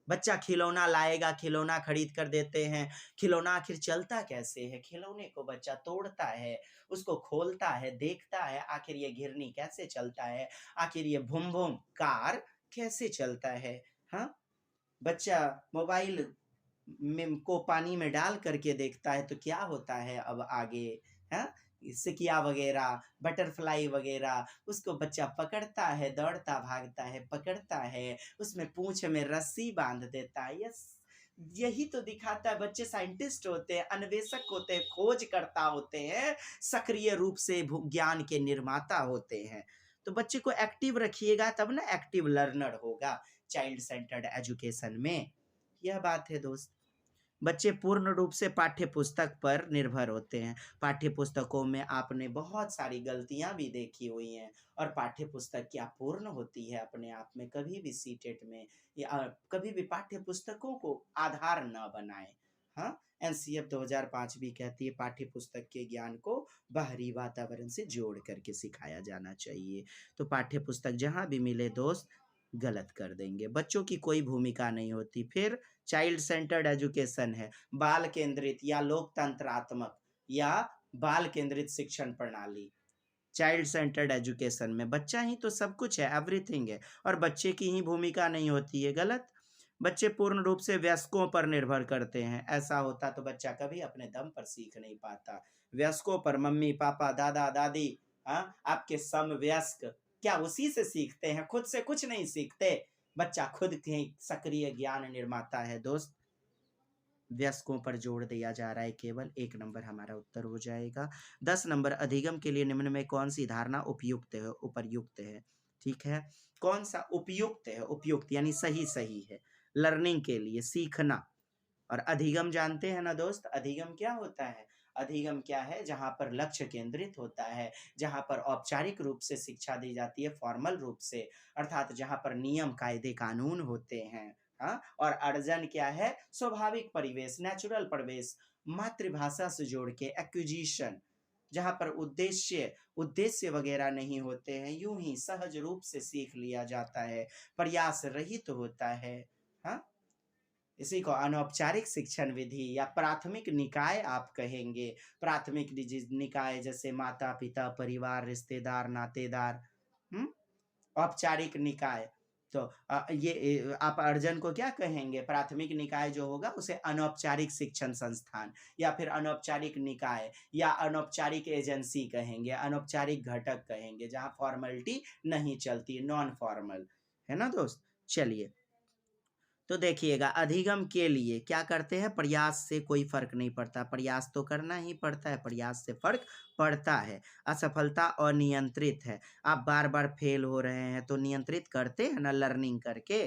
बच्चा खिलौना लाएगा, खिलौना खरीद कर देते हैं। खिलौना आखिर चलता कैसे है, खिलौने को बच्चा तोड़ता है, उसको खोलता है, देखता है आखिर ये घिरनी कैसे चलता है, आखिर ये भूम भूम कार कैसे चलता है। हाँ, बच्चा मोबाइल में को पानी में डाल करके देखता है तो क्या होता है अब आगे, है सिकिया वगैरह, बटरफ्लाई वगैरह, उसको बच्चा पकड़ता है, दौड़ता भागता है, पकड़ता है, उसमें पूंछ में रस्सी बांध देता है। यस, यही तो दिखाता है बच्चे साइंटिस्ट होते हैं, अन्वेषक होते हैं, खोजकर्ता होते हैं, सक्रिय रूप से ज्ञान के निर्माता होते हैं। तो बच्चे को एक्टिव रखिएगा तब ना एक्टिव लर्नर होगा चाइल्ड सेंटर्ड एजुकेशन में। यह बात है दोस्त। बच्चे पूर्ण रूप से पाठ्य पुस्तक पर निर्भर होते हैं। पाठ्य पुस्तकों में आपने बहुत सारी गलतियां भी देखी हुई हैं, और पाठ्य पुस्तक क्या पूर्ण होती है अपने आप में। कभी भी सीटेट में या कभी भी पाठ्य पुस्तकों को आधार न बनाएं। हाँ, एनसीएफ 2005 भी कहती है पाठ्य पुस्तक के ज्ञान को बाहरी वातावरण से जोड़ करके सिखाया जाना चाहिए। तो पाठ्य पुस्तक जहां भी मिले दोस्त गलत कर देंगे, बच्चों की कोई भूमिका नहीं होती। फिर चाइल्ड सेंटर्ड एजुकेशन है, बाल केंद्रित या लोकतंत्रात्मक या बाल केंद्रित शिक्षण प्रणाली। चाइल्ड सेंटर्ड एजुकेशन में बच्चा ही तो सब कुछ है, एवरीथिंग है, और बच्चे की ही भूमिका नहीं होती है, गलत। बच्चे पूर्ण रूप से वयस्कों पर निर्भर करते हैं। ऐसा होता तो बच्चा कभी अपने दम पर सीख नहीं पाता। वयस्कों पर, मम्मी पापा दादा दादी, हाँ आपके समवयस्क, क्या उसी से सीखते हैं, खुद से कुछ नहीं सीखते। बच्चा खुद ही सक्रिय ज्ञान निर्माता है दोस्त। वयस्कों पर जोड़ दिया जा रहा है केवल। 1 नंबर हमारा उत्तर हो जाएगा। 10 नंबर अधिगम के लिए निम्न में कौन सी धारणा उपयुक्त है, उपर्युक्त है। ठीक है, कौन सा उपयुक्त है, उपयुक्त यानी सही सही है लर्निंग के लिए, सीखना। और अधिगम जानते हैं ना दोस्त, अधिगम क्या होता है। अधिगम क्या है, जहां पर लक्ष्य केंद्रित होता है, जहां पर औपचारिक रूप से शिक्षा दी जाती है, फॉर्मल रूप से, अर्थात जहां पर नियम कायदे कानून होते हैं। हाँ, और अर्जन क्या है, स्वाभाविक परिवेश, नेचुरल परिवेश, मातृभाषा से जोड़ के एक्विजिशन, जहां पर उद्देश्य वगैरह नहीं होते हैं, यूं ही सहज रूप से सीख लिया जाता है, प्रयास रहित होता है। हाँ, इसी को अनौपचारिक शिक्षण विधि या प्राथमिक निकाय आप कहेंगे। प्राथमिक निकाय जैसे माता पिता, परिवार, रिश्तेदार, नातेदार। औपचारिक निकाय तो आप अर्जन को क्या कहेंगे, प्राथमिक निकाय जो होगा उसे अनौपचारिक शिक्षण संस्थान या फिर अनौपचारिक निकाय या अनौपचारिक एजेंसी कहेंगे, अनौपचारिक घटक कहेंगे, जहां फॉर्मेलिटी नहीं चलती, नॉन फॉर्मल, है ना दोस्त। चलिए, तो देखिएगा अधिगम के लिए क्या करते हैं, प्रयास से कोई फर्क नहीं पड़ता, प्रयास तो करना ही पड़ता है, प्रयास से फर्क पड़ता है। असफलता अनियंत्रित है, आप बार बार फेल हो रहे हैं तो नियंत्रित करते हैं ना लर्निंग करके।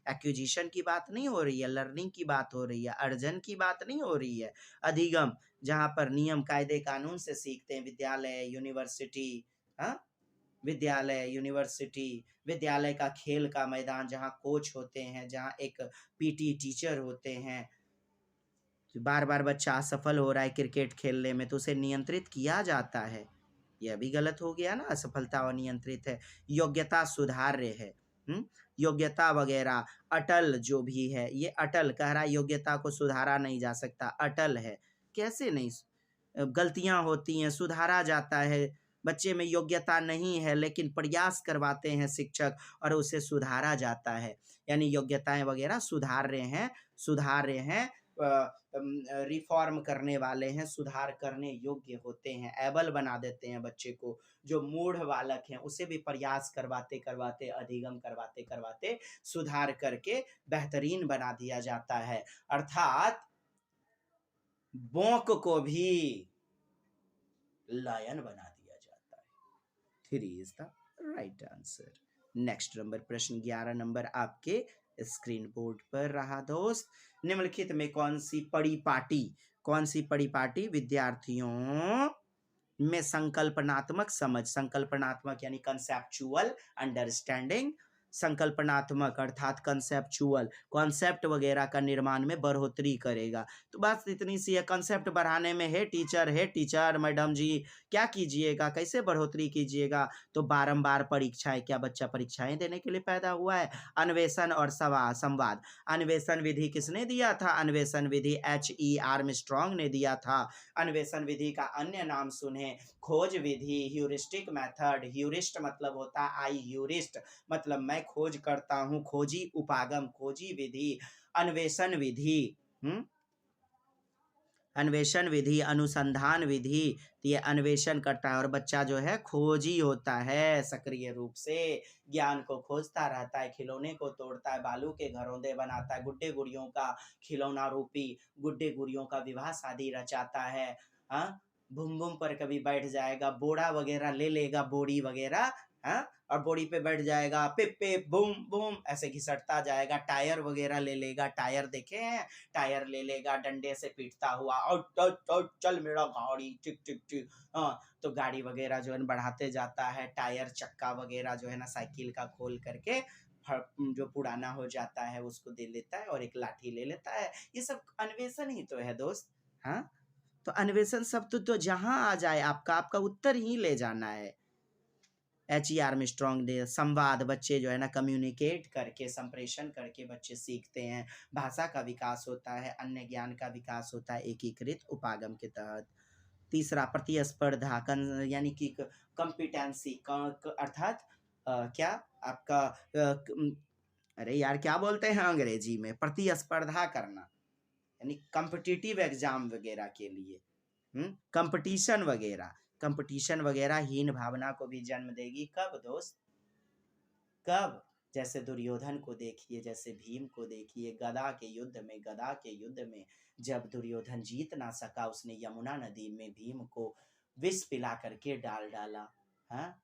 एक्विजिशन की बात नहीं हो रही है, लर्निंग की बात हो रही है, अर्जन की बात नहीं हो रही है। अधिगम जहाँ पर नियम कायदे कानून से सीखते हैं, विद्यालय यूनिवर्सिटी, हाँ, विद्यालय यूनिवर्सिटी, विद्यालय का खेल का मैदान जहाँ कोच होते हैं, जहाँ एक पीटी टीचर होते हैं। बार बार बच्चा असफल हो रहा है क्रिकेट खेलने में तो उसे नियंत्रित किया जाता है। यह भी गलत हो गया ना, असफलता अनियंत्रित है। योग्यता सुधार्य है। योग्यता वगैरह अटल जो भी है, ये अटल कह रहा है योग्यता को सुधारा नहीं जा सकता, अटल है। कैसे नहीं, गलतियां होती हैं, सुधारा जाता है। बच्चे में योग्यता नहीं है लेकिन प्रयास करवाते हैं शिक्षक और उसे सुधारा जाता है। यानी योग्यताएं वगैरह सुधार रहे हैं, रिफॉर्म करने वाले हैं, सुधार करने योग्य होते हैं, एबल बना देते हैं बच्चे को। जो मूढ़ बालक हैं उसे भी प्रयास करवाते करवाते, अधिगम करवाते करवाते सुधार करके बेहतरीन बना दिया जाता है। अर्थात बोक को भी लायन बना दिया जाता है। 3 is the right answer. Next number, प्रश्न 11 नंबर आपके स्क्रीन बोर्ड पर रहा दोस्त। निम्नलिखित में कौन सी परिपाटी विद्यार्थियों में संकल्पनात्मक यानी कंसेप्चुअल अंडरस्टैंडिंग, संकल्पनात्मक अर्थात कंसेप्चुअल कॉन्सेप्ट वगैरह का निर्माण में बढ़ोतरी करेगा। तो बात इतनी सी है, कंसेप्ट बढ़ाने में हे टीचर मैडम जी क्या कीजिएगा, कैसे बढ़ोतरी कीजिएगा? तो बारंबार परीक्षाएं, क्या बच्चा परीक्षाएं देने के लिए पैदा हुआ है? अन्वेषण और संवाद। अन्वेषण विधि किसने दिया था? अन्वेषण विधि H.E. आर्मस्ट्रॉन्ग ने दिया था। अन्वेषण विधि का अन्य नाम सुने, खोज विधि, ह्यूरिस्टिक मेथड। ह्यूरिस्ट मतलब होता है आई ह्यूरिस्ट, मतलब मैं खोज करता हूँ, खोजी उपागम, खोजी विधि। अन्वेषण विधि, अन्वेषण विधि, अनुसंधान विधि, तो ये अन्वेषण करता है और बच्चा जो है खोजी होता है, सक्रिय रूप से ज्ञान को खोजता रहता है, खिलौने को तोड़ता है, बालू के घरौंदे बनाता है, गुड्डे गुड़ियों का खिलौना रूपी गुड्डे गुड़ियों का विवाह शादी रचाता है। हाँ, बुम बुम पर कभी बैठ जाएगा, बोड़ा वगैरह ले लेगा, बोड़ी वगैरह, हाँ, और बोड़ी पे बैठ जाएगा, पिप पिप बूम बूम ऐसे घिसटता जाएगा। टायर वगैरह ले लेगा, टायर देखे हैं, टायर ले लेगा डंडे से पीटता हुआ, और चल मेरा गाड़ी टिक टिक टिक। हाँ, तो गाड़ी वगैरह जो है बढ़ाते जाता है, टायर चक्का वगैरह जो है ना साइकिल का खोल करके जो पुराना हो जाता है उसको दे लेता है और एक लाठी ले लेता है। ये सब अन्वेषण ही तो है दोस्त। हाँ, तो अन्वेषण शब्द तो जहां आ जाए आपका उत्तर ही ले जाना है। H.E. आर्मस्ट्रॉन्ग ने संवाद, बच्चे जो है ना कम्युनिकेट करके, संप्रेषण करके बच्चे सीखते हैं, भाषा का विकास होता है, अन्य ज्ञान का विकास होता है एकीकृत उपागम के तहत। तीसरा, प्रतिस्पर्धा यानी कि कॉम्पिटेंसी अर्थात क्या आपका अरे यार क्या बोलते हैं अंग्रेजी में, प्रतिस्पर्धा करना यानी कॉम्पिटिटिव एग्जाम वगैरह के लिए, कंपटीशन वगैरह हीन भावना को भी जन्म देगी। कब दोस्त? कब? जैसे दुर्योधन को देखिए, जैसे भीम को देखिए, गदा के युद्ध में जब दुर्योधन जीत ना सका, उसने यमुना नदी में भीम को विष पिला करके डाल डाला। हाँ,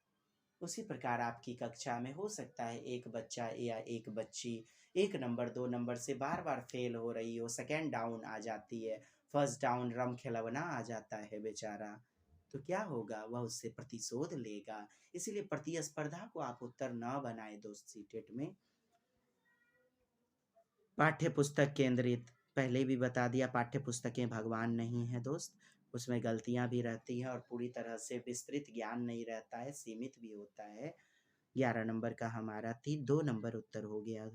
उसी प्रकार आपकी कक्षा में हो सकता है एक बच्चा या एक बच्ची 1 नंबर 2 नंबर से बार बार फेल हो रही हो, सेकेंड डाउन आ जाती है, फर्स्ट डाउन रम खिलवना आ जाता है बेचारा, तो क्या होगा? वह उससे प्रतिशोध लेगा। इसीलिए प्रतिस्पर्धा को आप उत्तर न बनाए दोस्त सीटेट में। पाठ्य पुस्तक केंद्रित, पहले भी बता दिया, पाठ्य पुस्तकें भगवान नहीं है दोस्त, उसमें गलतियां भी रहती हैं और पूरी तरह से विस्तृत ज्ञान नहीं रहता है, सीमित भी होता है। 11 नंबर का हमारा 2 नंबर उत्तर हो गया।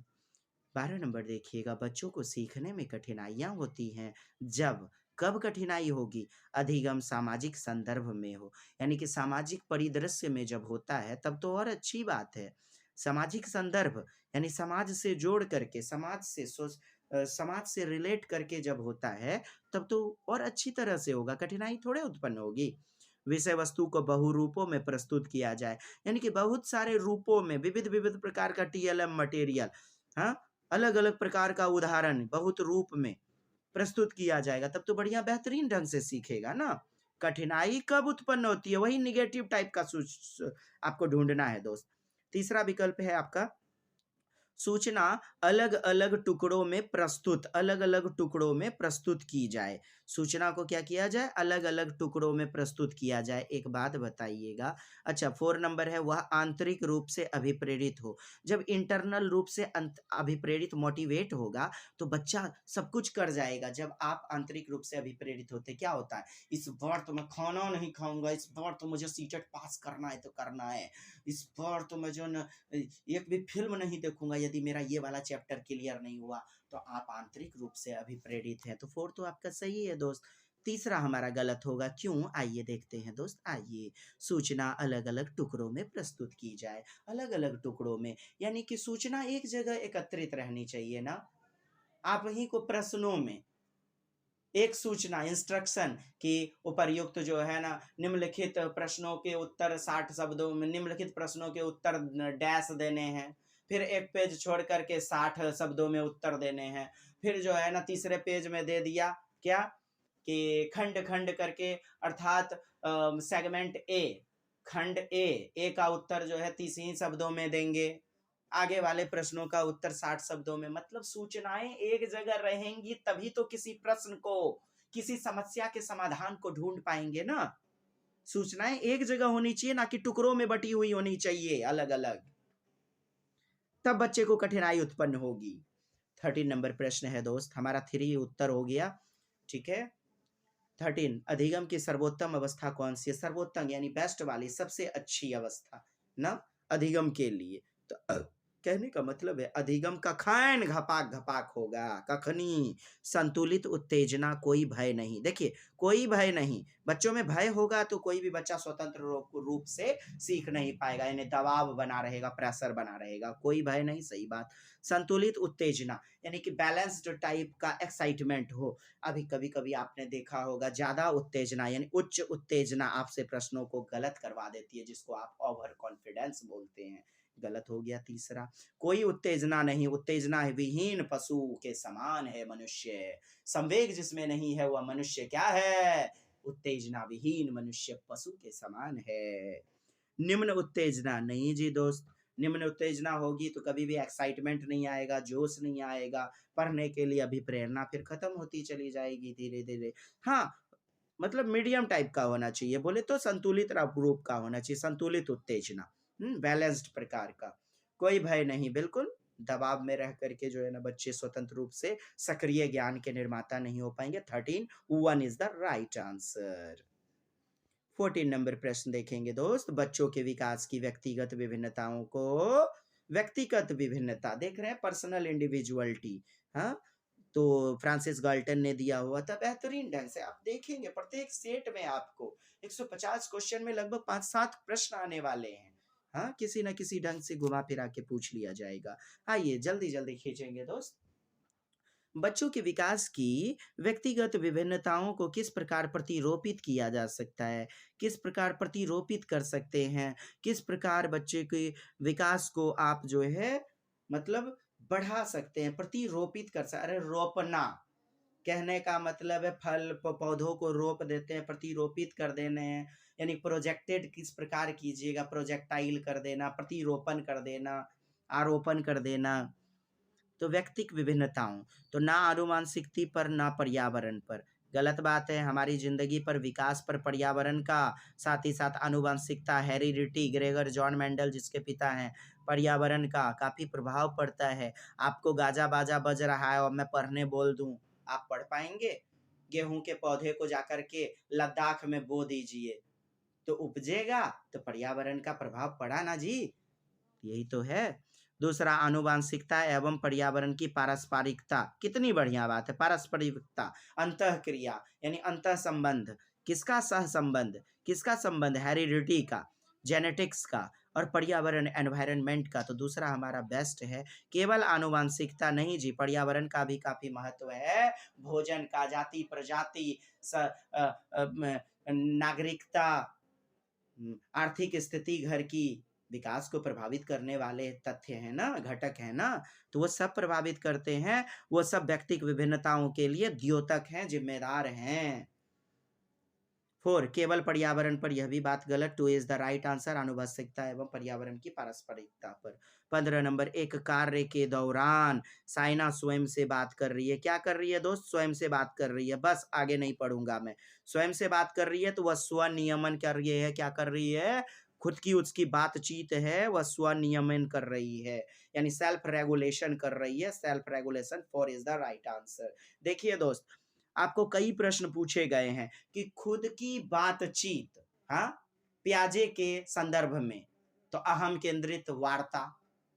12 नंबर देखिएगा, बच्चों को सीखने में कठिनाइयां होती हैं जब, कब कठिनाई होगी? अधिगम सामाजिक संदर्भ में हो, यानी कि सामाजिक परिदृश्य में जब होता है तब तो और अच्छी बात है। सामाजिक संदर्भ यानी समाज से जोड़ करके, समाज से रिलेट करके जब होता है तब तो और अच्छी तरह से होगा, कठिनाई थोड़े उत्पन्न होगी। विषय वस्तु को बहुरूपों में प्रस्तुत किया जाए, यानी कि बहुत सारे रूपों में, विविध विविध प्रकार का TLM मटेरियल, हाँ, अलग अलग प्रकार का उदाहरण बहुत रूप में प्रस्तुत किया जाएगा, तब तो बढ़िया बेहतरीन ढंग से सीखेगा ना। कठिनाई कब उत्पन्न होती है? वही निगेटिव टाइप का आपको ढूंढना है दोस्त। तीसरा विकल्प है आपका सूचना अलग अलग टुकड़ों में प्रस्तुत, अलग अलग टुकड़ों में प्रस्तुत की जाए। सूचना को क्या किया जाए, अलग अलग टुकड़ों में प्रस्तुत किया जाए। एक बात बताइएगा, अच्छा 4 नंबर है, वह आंतरिक रूप से अभिप्रेरित हो। जब इंटरनल रूप से अभिप्रेरित मोटिवेट होगा तो बच्चा सब कुछ कर जाएगा। जब आप आंतरिक रूप से अभिप्रेरित होते, क्या होता है, इस बार तो मैं खाना नहीं खाऊंगा, इस बार तो मुझे सीटेट पास करना है तो करना है, इस बार तो मैं जो न एक भी फिल्म नहीं देखूंगा यदि मेरा ये वाला चैप्टर क्लियर नहीं हुआ। तो आप आंतरिक रूप से अभिप्रेरित हैं। तो 4 तो आपका सही है दोस्त। तीसरा हमारा गलत होगा, क्यों, आइए देखते हैं दोस्त। आइए, सूचना अलग अलग टुकड़ों में प्रस्तुत की जाए। अलग अलग टुकड़ों में यानी कि सूचना एक जगह एकत्रित रहनी चाहिए ना। आप वहीं को प्रश्नों में एक सूचना, इंस्ट्रक्शन कि उपर्युक्त जो है ना, निम्नलिखित प्रश्नों के उत्तर 60 शब्दों में, निम्नलिखित प्रश्नों के उत्तर डैश देने हैं। फिर एक पेज छोड़ करके 60 शब्दों में उत्तर देने हैं। फिर जो है ना तीसरे पेज में दे दिया क्या, कि खंड खंड करके, अर्थात सेगमेंट ए, खंड ए का उत्तर जो है 30 ही शब्दों में देंगे, आगे वाले प्रश्नों का उत्तर 60 शब्दों में। मतलब सूचनाएं एक जगह रहेंगी तभी तो किसी प्रश्न को, किसी समस्या के समाधान को ढूंढ पाएंगे ना। सूचनाएं एक जगह होनी चाहिए, ना कि टुकड़ों में बटी हुई होनी चाहिए अलग अलग, तब बच्चे को कठिनाई उत्पन्न होगी। 13 नंबर प्रश्न है दोस्त, हमारा 3 उत्तर हो गया, ठीक है। 13, अधिगम की सर्वोत्तम अवस्था कौन सी है? सर्वोत्तम यानी बेस्ट वाली, सबसे अच्छी अवस्था ना अधिगम के लिए। तो कहने का मतलब है अधिगम कखन घपाक घपाक होगा, कखनी संतुलित उत्तेजना, कोई भय नहीं। देखिए, कोई भय नहीं, बच्चों में भय होगा तो कोई भी बच्चा स्वतंत्र रूप से सीख नहीं पाएगा, यानी दबाव बना रहेगा, प्रेशर बना रहेगा। कोई भय नहीं, सही बात। संतुलित उत्तेजना यानी कि बैलेंस्ड टाइप का एक्साइटमेंट हो। अभी कभी कभी आपने देखा होगा ज्यादा उत्तेजना यानी उच्च उत्तेजना आपसे प्रश्नों को गलत करवा देती है, जिसको आप ओवर कॉन्फिडेंस बोलते हैं। गलत हो गया तीसरा। कोई उत्तेजना नहीं, उत्तेजना विहीन पशु के समान है मनुष्य। संवेग जिसमें नहीं है वह मनुष्य क्या है? उत्तेजना विहीन मनुष्य पशु के समान है। निम्न उत्तेजना नहीं जी दोस्त, निम्न उत्तेजना होगी तो कभी भी एक्साइटमेंट नहीं आएगा, जोश नहीं आएगा, पढ़ने के लिए अभी प्रेरणा फिर खत्म होती चली जाएगी धीरे धीरे। हाँ, मतलब मीडियम टाइप का होना चाहिए, बोले तो संतुलित रूप का होना चाहिए, संतुलित उत्तेजना, बैलेंस्ड प्रकार का। कोई भय नहीं, बिल्कुल दबाव में रह करके जो है ना बच्चे स्वतंत्र रूप से सक्रिय ज्ञान के निर्माता नहीं हो पाएंगे। 13, 1 is the right answer. 14 number प्रश्न देखेंगे दोस्त, बच्चों के विकास की व्यक्तिगत विभिन्नताओं को, व्यक्तिगत विभिन्नता देख रहे हैं, पर्सनल इंडिविजुअलिटी, हाँ, तो फ्रांसिस गाल्टन ने दिया हुआ था बेहतरीन ढंग से। आप देखेंगे प्रत्येक सेट में आपको 150 क्वेश्चन में लगभग 5-7 प्रश्न आने वाले हैं। हाँ, किसी न किसी ढंग से घुमा फिरा के पूछ लिया जाएगा। आइए जल्दी जल्दी खींचेंगे दोस्त। बच्चों के विकास की व्यक्तिगत विभिन्नताओं को किस प्रकार प्रतिरोपित किया जा सकता है, किस प्रकार प्रतिरोपित कर सकते हैं, किस प्रकार बच्चे के विकास को आप जो है मतलब बढ़ा सकते हैं, प्रतिरोपित कर सकते। अरे रोपना कहने का मतलब है फल पौधों को रोप देते हैं, प्रतिरोपित कर देने हैं, यानी प्रोजेक्टेड किस प्रकार कीजिएगा, प्रोजेक्टाइल कर देना, प्रतिरोपण कर देना, आरोपण कर देना। तो व्यक्तिक विभिन्नताओं, तो ना आनुवांशिकता पर ना पर्यावरण पर, गलत बात है। हमारी जिंदगी पर, विकास पर पर्यावरण का, साथ ही साथ आनुवांशिकता, हेरिडिटी, ग्रेगर जॉन मेंडल जिसके पिता हैं, पर्यावरण का काफी प्रभाव पड़ता है। आपको गाजा बाजा बज रहा है और मैं पढ़ने बोल दूं, आप पढ़ पाएंगे? गेहूं के पौधे को जाकर के लद्दाख में बो दीजिए तो उपजेगा, तो पर्यावरण का प्रभाव पड़ा ना जी, यही तो है। दूसरा, आनुवांशिकता एवं पर्यावरण की पारस्परिकता, कितनी बढ़िया बात है, पारस्परिकता। अंतः क्रिया यानी अंतः संबंध, किसका सह संबंध, किसका संबंध, हेरिडिटी का, जेनेटिक्स का, और पर्यावरण एनवायरनमेंट का। तो दूसरा हमारा बेस्ट है। केवल आनुवांशिकता नहीं जी, पर्यावरण का भी काफी महत्व है, भोजन का, जाति प्रजाति, नागरिकता, आर्थिक स्थिति घर की, विकास को प्रभावित करने वाले तथ्य हैं ना, घटक हैं ना, तो वो सब प्रभावित करते हैं, वो सब व्यक्तिगत विभिन्नताओं के लिए द्योतक हैं, जिम्मेदार हैं। 4 केवल पर्यावरण पर, यह भी बात गलत। 2 इज द राइट आंसर, आनुवंशिकता एवं पर्यावरण की पारस्परिकता पर। 15 नंबर, एक कार्य के दौरान साइना स्वयं से बात कर रही है। क्या कर रही है दोस्त? स्वयं से बात कर रही है। बस आगे नहीं पढ़ूंगा मैं। स्वयं से बात कर रही है तो वह स्वनियमन कर रही है। क्या कर रही है? खुद की उसकी बातचीत है, वह स्वनियमन कर रही है, यानी सेल्फ रेगुलेशन कर रही है। Self regulation 4 is the right answer. देखिए दोस्त, आपको कई प्रश्न पूछे गए हैं कि खुद की बातचीत, हाँ, पियाजे के संदर्भ में, तो अहम केंद्रित वार्ता,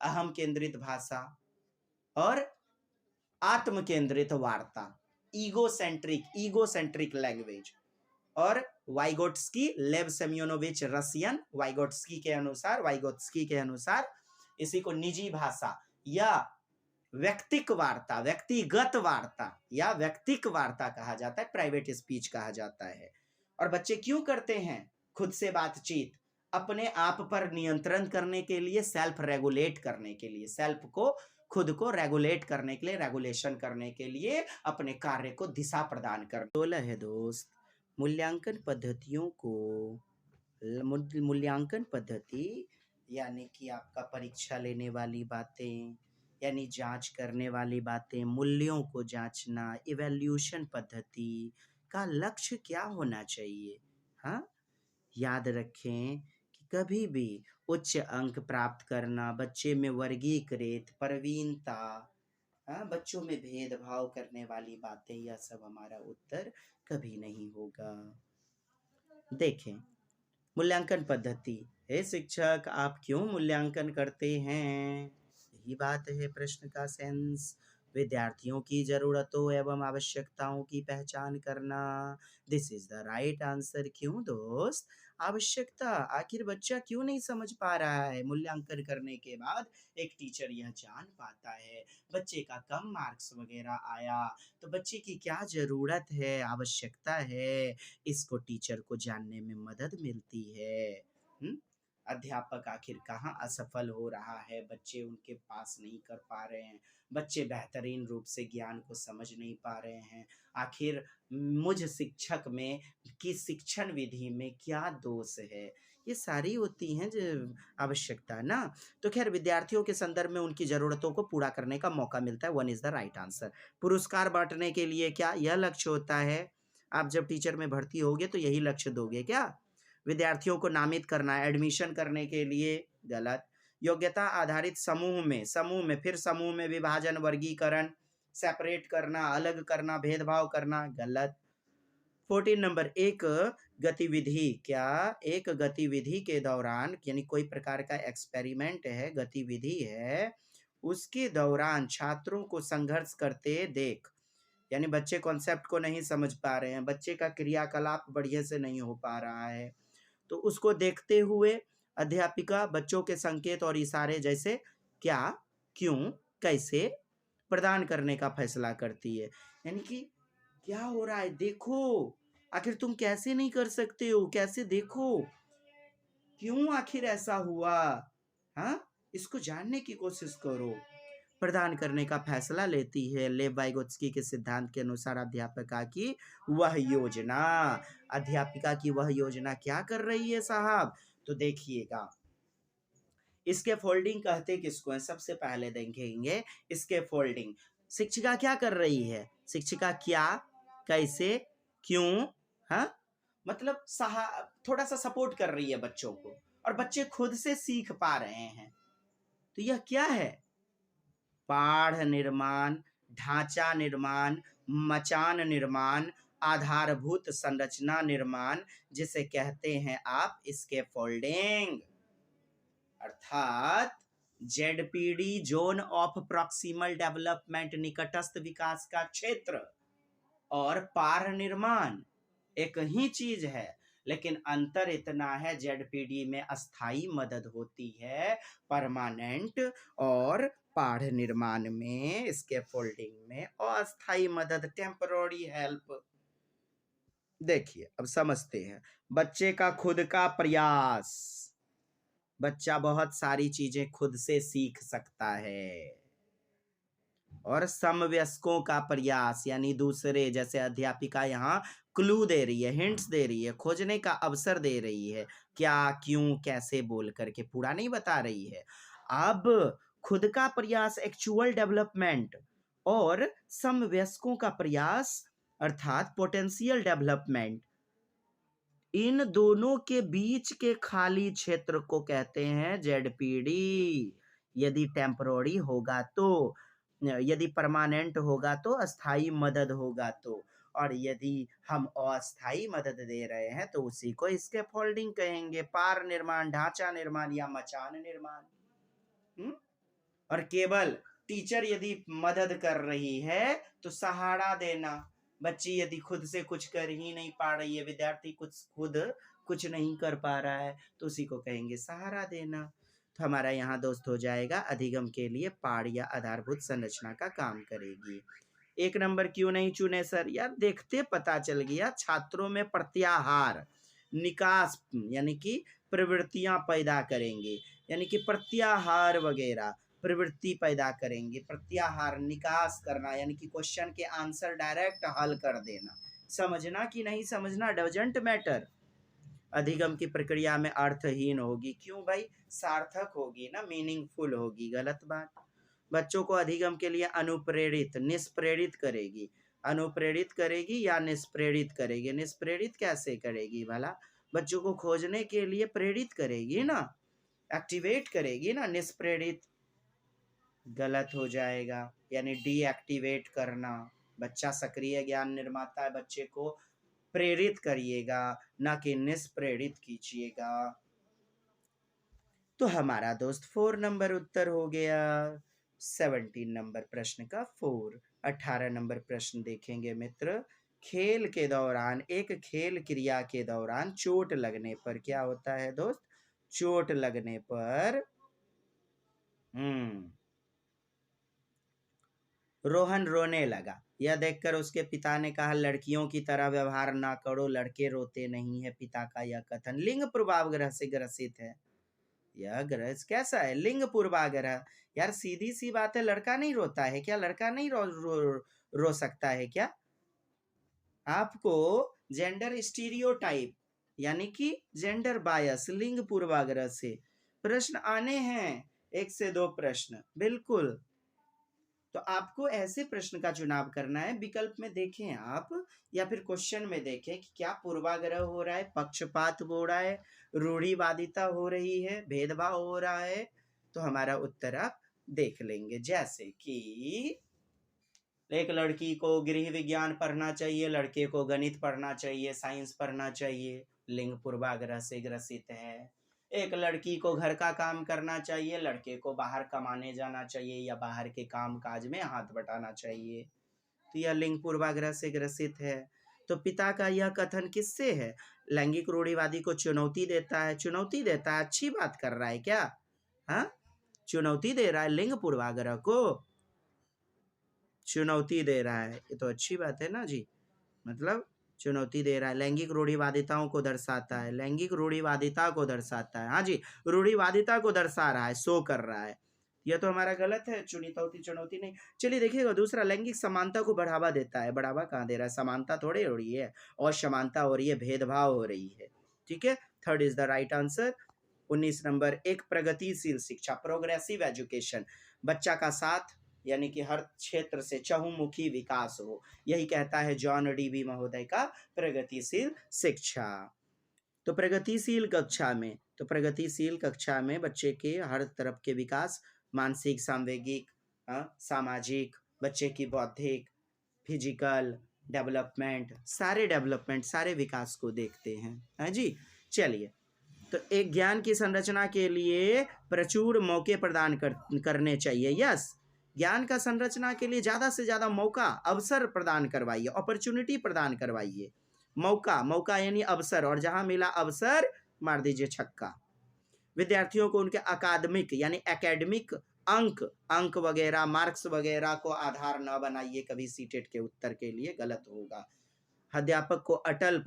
अहम केंद्रित भाषा और आत्म केंद्रित वार्ता, ईगोसेंट्रिक लैंग्वेज। और वाइगोट्स्की, लेव सेमियोनोविच रसियन, वाइगोट्स्की के अनुसार इसी को निजी भाषा या व्यक्तिगत वार्ता या व्यक्तिक वार्ता कहा जाता है, प्राइवेट स्पीच कहा जाता है। और बच्चे क्यों करते हैं खुद से बातचीत? अपने आप पर नियंत्रण करने के लिए, सेल्फ रेगुलेट करने के लिए, सेल्फ को, खुद को रेगुलेट करने के लिए, रेगुलेशन करने के लिए, अपने कार्य को दिशा प्रदान कर। 16 है दोस्त, मूल्यांकन पद्धतियों को, मूल्यांकन पद्धति यानी कि आपका परीक्षा लेने वाली बातें, यानी जांच करने वाली बातें, मूल्यों को जांचना, इवैल्यूएशन पद्धति का लक्ष्य क्या होना चाहिए? हाँ, याद रखें कि कभी भी उच्च अंक प्राप्त करना, बच्चे में वर्गीकृत प्रवीणता, हाँ, बच्चों में भेदभाव करने वाली बातें, यह सब हमारा उत्तर कभी नहीं होगा। देखें, मूल्यांकन पद्धति। हे शिक्षक, आप क्यों मूल्यांकन करते हैं? यही बात है प्रश्न का सेंस। विद्यार्थियों की जरूरतों एवं आवश्यकताओं की पहचान करना। This is the right answer. क्यों दोस्त? आवश्यकता, आखिर बच्चा क्यों नहीं समझ पा रहा है? मूल्यांकन करने के बाद एक टीचर यह जान पाता है, बच्चे का कम मार्क्स वगैरह आया तो बच्चे की क्या जरूरत है, आवश्यकता है, इसको टीचर को जानने में मदद मिलती है। अध्यापक आखिर कहाँ असफल हो रहा है, बच्चे उनके पास नहीं कर पा रहे हैं, बच्चे बेहतरीन रूप से ज्ञान को समझ नहीं पा रहे हैं, आखिर मुझ शिक्षक में की शिक्षण विधि में क्या दोष है, ये सारी होती हैं जो आवश्यकता ना। तो खैर, विद्यार्थियों के संदर्भ में उनकी जरूरतों को पूरा करने का मौका मिलता है। 1 इज द राइट आंसर। पुरस्कार बांटने के लिए क्या यह लक्ष्य होता है? आप जब टीचर में भर्ती होगे तो यही लक्ष्य दोगे क्या? विद्यार्थियों को नामित करना, एडमिशन करने के लिए, गलत। योग्यता आधारित समूह में विभाजन, वर्गीकरण, सेपरेट करना, अलग करना, भेदभाव करना, गलत। 14 नंबर, एक गतिविधि, क्या एक गतिविधि के दौरान, यानी कोई प्रकार का एक्सपेरिमेंट है, गतिविधि है, उसके दौरान छात्रों को संघर्ष करते देख, यानी बच्चे कॉन्सेप्ट को नहीं समझ पा रहे हैं, बच्चे का क्रियाकलाप बढ़िया से नहीं हो पा रहा है, तो उसको देखते हुए अध्यापिका बच्चों के संकेत और इशारे जैसे क्या, क्यों, कैसे प्रदान करने का फैसला करती है। यानी कि क्या हो रहा है देखो, आखिर तुम कैसे नहीं कर सकते हो, कैसे देखो, क्यों आखिर ऐसा हुआ, हाँ, इसको जानने की कोशिश करो। प्रदान करने का फैसला लेती है। लेव वाइगोत्स्की के सिद्धांत के अनुसार अध्यापिका की वह योजना, अध्यापिका की वह योजना क्या कर रही है साहब? तो देखिएगा, इसके फोल्डिंग कहते किसको है? सबसे पहले देखेंगे इसके फोल्डिंग। शिक्षिका क्या कर रही है? शिक्षिका क्या, कैसे, क्यों, हाँ, मतलब थोड़ा सा सपोर्ट कर रही है बच्चों को, और बच्चे खुद से सीख पा रहे हैं। तो यह क्या है? पाढ़ निर्माण, ढांचा निर्माण, मचान निर्माण, आधारभूत संरचना निर्माण, जिसे कहते हैं आप स्कैफोल्डिंग, अर्थात ZPD, zone of proximal development, निकटस्थ विकास का क्षेत्र, और पाढ़ निर्माण एक ही चीज है, लेकिन अंतर इतना है, जेडपीडी में अस्थाई मदद होती है, परमानेंट, और पाढ़ निर्माण में, स्कैफोल्डिंग में अस्थाई मदद, टेम्पररी हेल्प। देखिए, अब समझते हैं। बच्चे का खुद का प्रयास, बच्चा बहुत सारी चीजें खुद से सीख सकता है, और समवयस्कों का प्रयास यानी दूसरे, जैसे अध्यापिका यहाँ क्लू दे रही है, हिंट्स दे रही है, खोजने का अवसर दे रही है, क्या, क्यों, कैसे बोल करके, पूरा नहीं बता रही है। अब खुद का प्रयास एक्चुअल डेवलपमेंट और समवयस्कों का प्रयास अर्थात पोटेंशियल डेवलपमेंट, इन दोनों के बीच के खाली क्षेत्र को कहते हैं जेडपीडी। यदि टेम्पररी होगा तो, यदि परमानेंट होगा तो, अस्थाई मदद होगा तो, और यदि हम अस्थाई मदद दे रहे हैं तो उसी को स्कैफोल्डिंग कहेंगे, पार निर्माण, ढांचा निर्माण या मचान निर्माण। और केवल टीचर यदि मदद कर रही है तो सहारा देना, बच्ची यदि खुद से कुछ कर ही नहीं पा रही है, विद्यार्थी खुद कुछ नहीं कर पा रहा है तो उसी को कहेंगे सहारा देना। तो हमारा यहाँ दोस्त हो जाएगा अधिगम के लिए पाड़ या आधारभूत संरचना का काम करेगी। 1 नंबर क्यों नहीं चुने सर? यार देखते पता चल गया, छात्रों में प्रत्याहार निकास यानी कि प्रवृत्तियां पैदा करेंगे, यानी कि प्रत्याहार वगैरह प्रवृत्ति पैदा करेंगे। प्रत्याहार निकास करना यानी कि क्वेश्चन के आंसर डायरेक्ट हल कर देना, समझना कि नहीं समझना डजंट मैटर। अधिगम की प्रक्रिया में अर्थहीन होगी, क्यों भाई? सार्थक होगी ना, मीनिंगफुल होगी। गलत बात। बच्चों को अधिगम के लिए अनुप्रेरित, निष्प्रेरित करेगी। अनुप्रेरित करेगी या निष्प्रेरित करेगी? निष्प्रेरित कैसे करेगी भला? बच्चों को खोजने के लिए प्रेरित करेगी ना, एक्टिवेट करेगी ना। निष्प्रेरित गलत हो जाएगा, यानी डीएक्टिवेट करना। बच्चा सक्रिय ज्ञान निर्माता है, बच्चे को प्रेरित करिएगा ना कि निष्प्रेरित कीजिएगा। तो हमारा दोस्त 4 नंबर उत्तर हो गया। 17 नंबर प्रश्न का 4। 18 नंबर प्रश्न देखेंगे मित्र। खेल के दौरान, एक खेल क्रिया के दौरान चोट लगने पर क्या होता है दोस्त? चोट लगने पर रोहन रोने लगा। यह देखकर उसके पिता ने कहा, लड़कियों की तरह व्यवहार ना करो, लड़के रोते नहीं है। पिता का यह कथन लिंग पूर्वाग्रह से ग्रसित है। यह ग्रस कैसा है? लिंग पूर्वाग्रह। यार सीधी सी बात है, लड़का नहीं रोता है क्या? लड़का नहीं रो सकता है क्या? आपको जेंडर स्टीरियोटाइप यानी कि जेंडर बायस, लिंग पूर्वाग्रह से प्रश्न आने हैं, 1 से 2 प्रश्न बिल्कुल। तो आपको ऐसे प्रश्न का चुनाव करना है, विकल्प में देखें आप या फिर क्वेश्चन में देखें कि क्या पूर्वाग्रह हो रहा है, पक्षपात हो रहा है, रूढ़िवादिता हो रही है, भेदभाव हो रहा है। तो हमारा उत्तर आप देख लेंगे, जैसे कि एक लड़की को गृह विज्ञान पढ़ना चाहिए, लड़के को गणित पढ़ना चाहिए, साइंस पढ़ना चाहिए, लिंग पूर्वाग्रह से ग्रसित है। एक लड़की को घर का काम करना चाहिए, लड़के को बाहर कमाने जाना चाहिए या बाहर के काम काज में हाथ बटाना चाहिए, तो यह लिंग पूर्वाग्रह से ग्रसित है। तो पिता का यह कथन किससे है? लैंगिक रूढ़िवादी को चुनौती देता है। चुनौती देता है, अच्छी बात कर रहा है क्या? हाँ, चुनौती दे रहा है, लिंग पूर्वाग्रह को चुनौती दे रहा है, ये तो अच्छी बात है ना जी। मतलब चुनौती दे रहा है, लैंगिक रूढ़िवादिताओं को दर्शाता है, लैंगिक रूढ़िवादिता को दर्शाता है। हाँ जी, रूढ़िवादिता को दर्शा रहा है, शो कर रहा है। यह तो हमारा गलत है, चुनौती नहीं। चलिए देखिएगा दूसरा, लैंगिक समानता को बढ़ावा देता है। बढ़ावा कहाँ दे रहा है? समानता थोड़ी हो रही है, और समानता हो रही है, भेदभाव हो रही है। ठीक है, 3rd is the right answer. 19 number, एक प्रगतिशील शिक्षा, प्रोग्रेसिव एजुकेशन, बच्चा का साथ यानी कि हर क्षेत्र से चहुमुखी विकास हो, यही कहता है जॉन डीवी महोदय का प्रगतिशील शिक्षा। तो प्रगतिशील कक्षा में बच्चे के हर तरफ के विकास, मानसिक, सांवेगिक, सामाजिक, बच्चे की बौद्धिक, फिजिकल डेवलपमेंट, सारे विकास को देखते हैं। हाँ जी, चलिए। तो एक ज्ञान की संरचना के लिए प्रचुर मौके प्रदान करने चाहिए। यस, ज्ञान का संरचना के लिए ज़्यादा से ज़्यादा मौका, अवसर प्रदान करवाइए, अपॉर्चुनिटी प्रदान करवाइए। मौका यानी अवसर, और जहां मिला अवसर मार दीजिए छक्का। विद्यार्थियों को उनके अकादमिक यानी एकेडमिक अंक वगैरह, मार्क्स वगैरह को आधार न बनाइए कभी सीटेट के उत्तर के लिए, गलत होगा। अध्यापक को अटल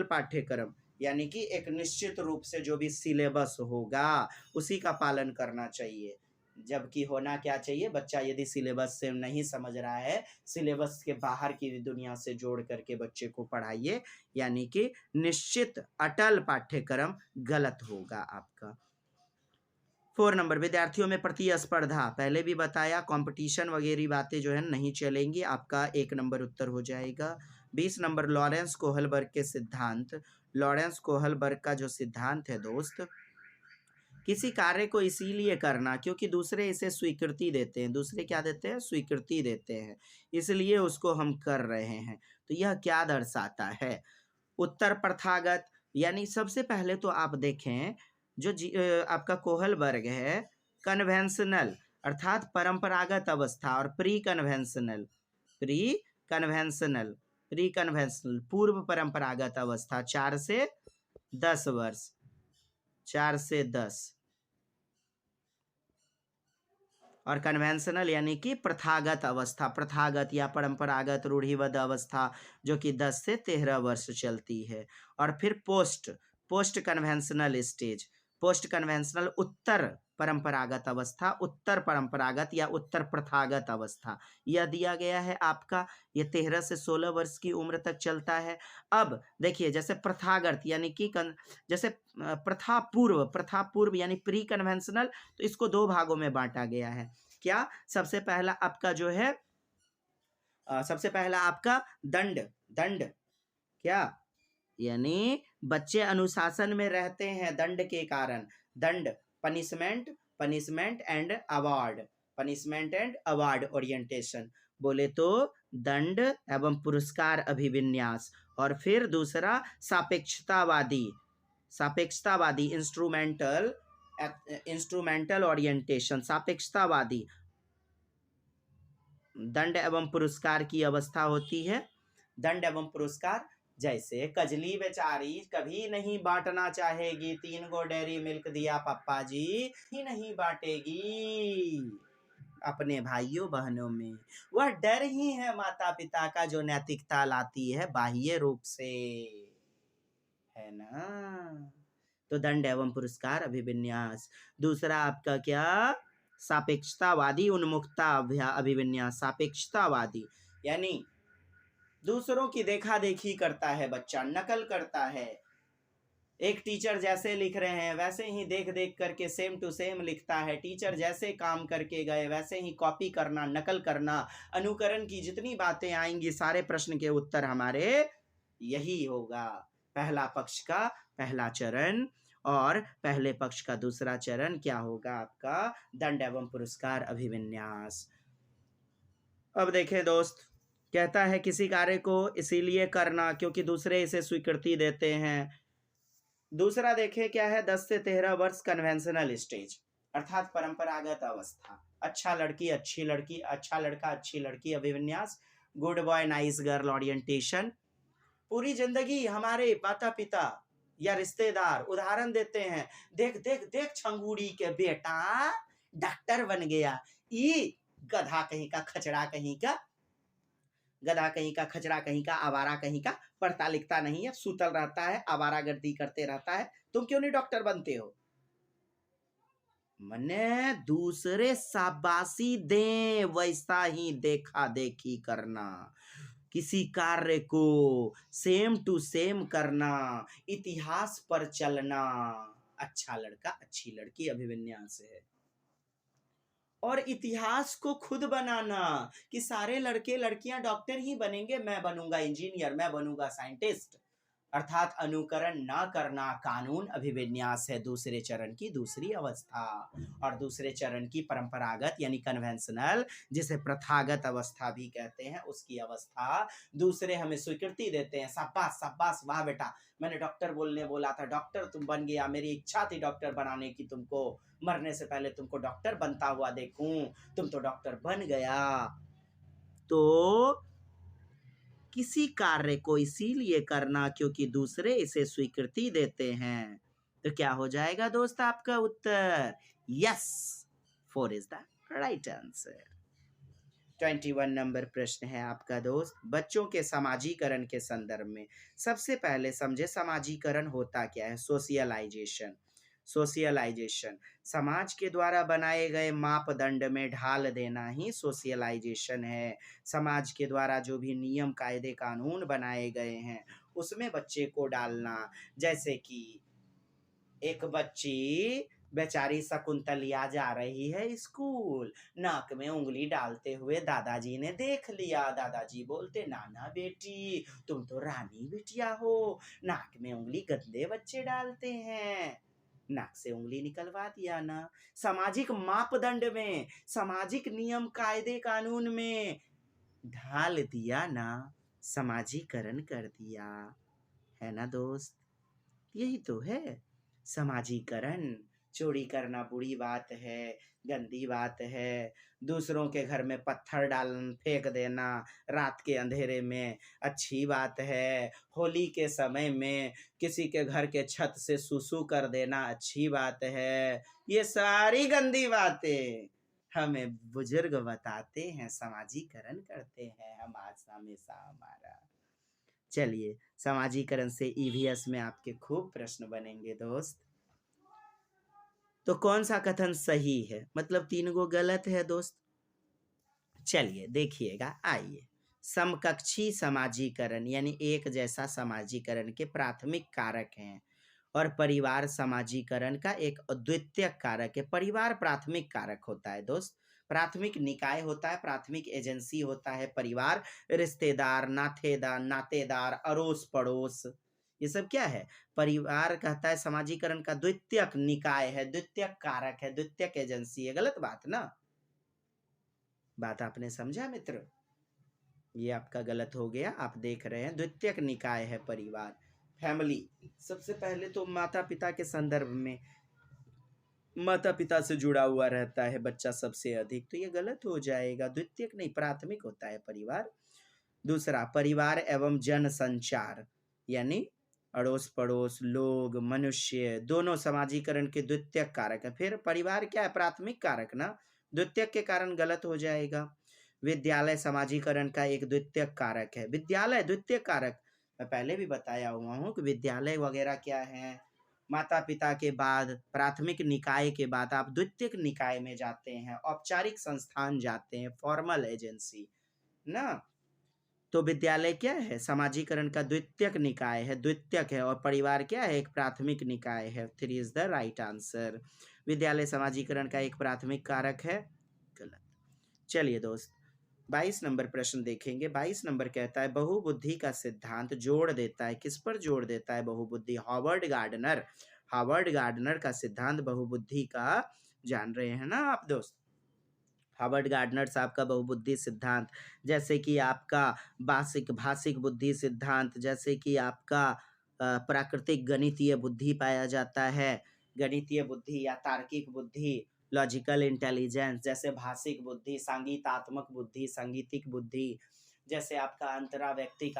पाठ्यक्रम यानी कि एक निश्चित रूप से जो भी सिलेबस होगा उसी का पालन करना चाहिए। जबकि होना क्या चाहिए, बच्चा यदि सिलेबस से नहीं समझ रहा है, सिलेबस के बाहर की दुनिया से जोड़ करके बच्चे को पढ़ाइए, यानी कि निश्चित अटल पाठ्यक्रम गलत होगा आपका। 4 नंबर, विद्यार्थियों में प्रतिस्पर्धा, पहले भी बताया कंपटीशन वगैरह बातें जो है नहीं चलेंगी, आपका 1 नंबर उत्तर हो जाएगा। 20 नंबर, लॉरेंस कोहलबर्ग के सिद्धांत। लॉरेंस कोहलबर्ग का जो सिद्धांत है दोस्त, किसी कार्य को इसीलिए करना क्योंकि दूसरे इसे स्वीकृति देते हैं। दूसरे क्या देते हैं? स्वीकृति देते हैं, इसलिए उसको हम कर रहे हैं। तो यह क्या दर्शाता है? उत्तर प्रथागत, यानी सबसे पहले तो आप देखें जो आपका कोहलबर्ग है, कन्वेंशनल अर्थात परंपरागत अवस्था, और प्री कन्वेंशनल, प्री कन्वेंशनल पूर्व परंपरागत अवस्था 4 से 10 वर्ष, 4 से 10, और कन्वेंशनल यानी कि प्रथागत अवस्था, प्रथागत या परंपरागत रूढ़िबद्ध अवस्था जो कि 10 से 13 वर्ष चलती है। और फिर post conventional stage, post conventional उत्तर परंपरागत अवस्था, उत्तर परंपरागत या उत्तर प्रथागत अवस्था, यह दिया गया है आपका। ये 13 से 16 वर्ष की उम्र तक चलता है। अब देखिए, जैसे प्रथागत यानी कि जैसे प्रथा पूर्व यानी प्री कन्वेंशनल, तो इसको 2 भागों में बांटा गया है। क्या? सबसे पहला आपका जो है सबसे पहला आपका दंड क्या, यानी बच्चे अनुशासन में रहते हैं दंड के कारण, दंड, पनिशमेंट एंड अवार्ड ओरिएंटेशन, बोले तो दंड एवं पुरस्कार अभिविन्यास। और फिर दूसरा सापेक्षतावादी इंस्ट्रूमेंटल ओरिएंटेशन, सापेक्षतावादी दंड एवं पुरस्कार की अवस्था होती है। दंड एवं पुरस्कार, जैसे कजली बेचारी कभी नहीं बांटना चाहेगी, 3 गो डेयरी मिल्क दिया पापा जी, ही नहीं बांटेगी अपने भाइयों बहनों में। वह डर ही है माता पिता का जो नैतिकता लाती है बाह्य रूप से, है ना। तो दंड एवं पुरस्कार अभिविन्यास। दूसरा आपका क्या? सापेक्षतावादी उन्मुखता अभिविन्यास, सापेक्षतावादी यानी दूसरों की देखा देखी करता है बच्चा, नकल करता है। एक टीचर जैसे लिख रहे हैं वैसे ही देख देख करके सेम टू सेम लिखता है। टीचर जैसे काम करके गए वैसे ही कॉपी करना, नकल करना, अनुकरण की जितनी बातें आएंगी सारे प्रश्न के उत्तर हमारे यही होगा। पहला पक्ष का पहला चरण और पहले पक्ष का दूसरा चरण क्या होगा आपका? दंड एवं पुरस्कार अभिविन्यास। अब देखें दोस्त, कहता है किसी कार्य को इसीलिए करना क्योंकि दूसरे इसे स्वीकृति देते हैं। दूसरा देखें क्या है? 10 से 13 वर्ष कन्वेंशनल स्टेज अर्थात परंपरागत अवस्था, अच्छा लड़की अच्छी लड़की, अच्छा लड़का अच्छी लड़की अभिविन्यास, good boy nice girl orientation. पूरी जिंदगी हमारे माता पिता या रिश्तेदार उदाहरण देते हैं, देख देख देख छंगूड़ी के बेटा डॉक्टर बन गया, ई गधा कहीं का, खचड़ा कहीं का, गधा कहीं का, खचड़ा कहीं का, आवारा कहीं का, पढ़ता लिखता नहीं है, सूतल रहता है, आवारागर्दी करते रहता है, तुम क्यों नहीं डॉक्टर बनते हो? मने दूसरे शाबाशी दे वैसा ही देखा देखी करना, किसी कार्य को सेम टू सेम करना, इतिहास पर चलना, अच्छा लड़का अच्छी लड़की अभिविन्यास है। और इतिहास को खुद बनाना कि सारे लड़के लड़कियां डॉक्टर ही बनेंगे, मैं बनूंगा इंजीनियर, मैं बनूंगा साइंटिस्ट, अर्थात अनुकरण न करना, कानून अभिविन्यास है दूसरे चरण की दूसरी अवस्था। और दूसरे चरण की परंपरागत यानी कन्वेंशनल, जिसे प्रथागत अवस्था भी कहते हैं, उसकी अवस्था दूसरे हमें स्वीकृति देते हैं, शाबाश शाबाश, वाह बेटा मैंने डॉक्टर बोलने बोला था, डॉक्टर तुम बन गया, मेरी इच्छा थी डॉक्टर बनाने की, तुमको मरने से पहले तुमको डॉक्टर बनता हुआ देखूं, तुम तो डॉक्टर बन गया। तो किसी कार्य को इसीलिए करना क्योंकि दूसरे इसे स्वीकृति देते हैं। तो क्या हो जाएगा दोस्त आपका उत्तर? Yes, 4 is the right answer. 21 number प्रश्न है आपका दोस्त, बच्चों के समाजीकरण के संदर्भ में सबसे पहले समझे समाजीकरण होता क्या है? सोशियलाइजेशन। सोशियलाइजेशन, समाज के द्वारा बनाए गए मापदंड में ढाल देना ही सोशियलाइजेशन है। समाज के द्वारा जो भी नियम कायदे कानून बनाए गए हैं उसमें बच्चे को डालना। जैसे कि एक बच्ची बेचारी शकुंतलिया जा रही है स्कूल, नाक में उंगली डालते हुए दादाजी ने देख लिया। दादाजी बोलते, नाना बेटी तुम तो रानी बिटिया हो, नाक में उंगली गंदे बच्चे डालते हैं, नाक से उंगली निकलवा दिया ना। सामाजिक मापदंड में, सामाजिक नियम कायदे कानून में ढाल दिया ना, समाजीकरण कर दिया, है ना दोस्त। यही तो है समाजीकरण। चोरी करना बुरी बात है, गंदी बात है, दूसरों के घर में पत्थर डाल फेंक देना रात के अंधेरे में अच्छी बात है, होली के समय में किसी के घर के छत से सुसु कर देना अच्छी बात है। ये सारी गंदी बातें हमें बुजुर्ग बताते हैं, समाजीकरण करते हैं हम आज हमेशा हमारा। चलिए, समाजीकरण से ईवीएस में आपके खूब प्रश्न बनेंगे दोस्त। तो कौन सा कथन सही है, मतलब तीन गो गलत है दोस्त। चलिए देखिएगा, आइए। समकक्षी समाजीकरण यानी एक जैसा समाजीकरण के प्राथमिक कारक हैं और परिवार समाजीकरण का एक अद्वितीय कारक है। परिवार प्राथमिक कारक होता है दोस्त, प्राथमिक निकाय होता है, प्राथमिक एजेंसी होता है परिवार। रिश्तेदार, नातेदार, अड़ोस पड़ोस, ये सब क्या है, परिवार कहता है। समाजीकरण का द्वितीयक निकाय है, द्वितीयक कारक है, द्वितीयक एजेंसी है। गलत बात ना, बात आपने समझा मित्र। ये आपका गलत हो गया, आप देख रहे हैं द्वितीयक निकाय है परिवार, फैमिली। सबसे पहले तो माता पिता के संदर्भ में, माता पिता से जुड़ा हुआ रहता है बच्चा सबसे अधिक, तो ये गलत हो जाएगा। द्वितीयक नहीं, प्राथमिक होता है परिवार। दूसरा, परिवार एवं जनसंचार यानी अड़ोस पड़ोस, लोग, मनुष्य, दोनों समाजीकरण के द्वितीयक कारक है। फिर परिवार क्या है, प्राथमिक कारक ना, द्वितीयक के कारण गलत हो जाएगा। विद्यालय समाजीकरण का एक द्वितीयक कारक है। विद्यालय द्वितीयक कारक, मैं पहले भी बताया हुआ हूँ कि विद्यालय वगैरह क्या है, माता पिता के बाद, प्राथमिक निकाय के बाद आप द्वितीयक निकाय में जाते हैं, औपचारिक संस्थान जाते हैं, फॉर्मल एजेंसी ना। तो विद्यालय क्या है, समाजीकरण का द्वितीयक निकाय है, द्वितीयक है। और परिवार क्या है, एक प्राथमिक निकाय है। 3 इज द राइट आंसर। विद्यालय समाजीकरण का एक प्राथमिक कारक है, गलत। चलिए दोस्त, 22 नंबर प्रश्न देखेंगे। 22 नंबर कहता है, बहुबुद्धि का सिद्धांत जोड़ देता है, किस पर जोड़ देता है बहुबुद्धि, हार्वर्ड गार्डनर का सिद्धांत बहुबुद्धि का जान रहे हैं ना आप दोस्त। हार्वर्ड गार्डनर साहब का बहुबुद्धि सिद्धांत, जैसे कि आपका भाषिक बुद्धि सिद्धांत, जैसे कि आपका प्राकृतिक गणितीय बुद्धि पाया जाता है, गणितीय बुद्धि या तार्किक बुद्धि, लॉजिकल इंटेलिजेंस, जैसे भाषिक बुद्धि, सांगीतात्मक बुद्धि, सांगीतिक बुद्धि, जैसे आपका अंतरावैक्तिक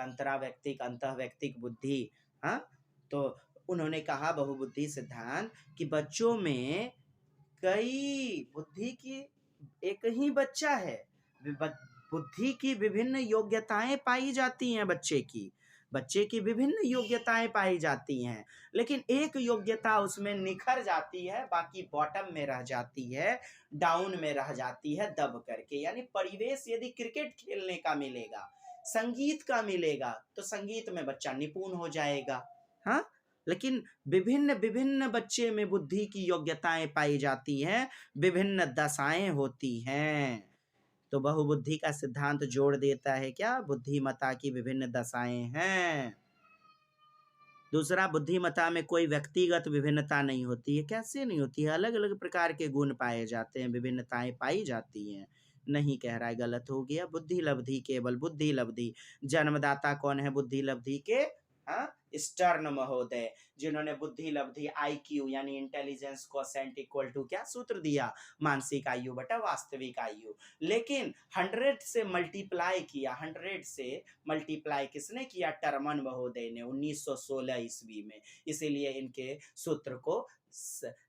अंतःवैक्तिक बुद्धि। हाँ, तो उन्होंने कहा बहुबुद्धि सिद्धांत कि बच्चों में कई बुद्धि की, एक ही बच्चा है, बुद्धि की विभिन्न योग्यताएं पाई जाती हैं, बच्चे की विभिन्न योग्यताएं पाई जाती हैं, लेकिन एक योग्यता उसमें निखर जाती है, बाकी बॉटम में रह जाती है, डाउन में रह जाती है दब करके। यानी परिवेश यदि क्रिकेट खेलने का मिलेगा, संगीत का मिलेगा, तो संगीत में बच्चा निपुण हो जाएगा। हाँ, लेकिन विभिन्न विभिन्न बच्चे में बुद्धि की योग्यताएं पाई जाती हैं, विभिन्न दशाएं होती हैं। तो बहुबुद्धि का सिद्धांत जोड़ देता है क्या, बुद्धिमत्ता की विभिन्न दशाएं हैं। दूसरा, बुद्धिमत्ता में कोई व्यक्तिगत विभिन्नता नहीं होती है। कैसे नहीं होती है, अलग अलग प्रकार के गुण पाए जाते हैं, विभिन्नताएं पाई जाती हैं। नहीं कह रहा है, गलत हो गया। बुद्धि लब्धि, केवल बुद्धि लब्धि। जन्मदाता कौन है बुद्धि लब्धि के, हाँ, स्टर्न महोदय, जिन्होंने बुद्धि लब्धि IQ यानी इंटेलिजेंस कोसेंट इक्वल टू क्या सूत्र दिया, मानसिक आयु बटा वास्तविक आयु। लेकिन 100 से मल्टीप्लाई किया, 100 से मल्टीप्लाई किसने किया, टर्मन महोदय ने 1916 ईस्वी में। इसीलिए इनके सूत्र को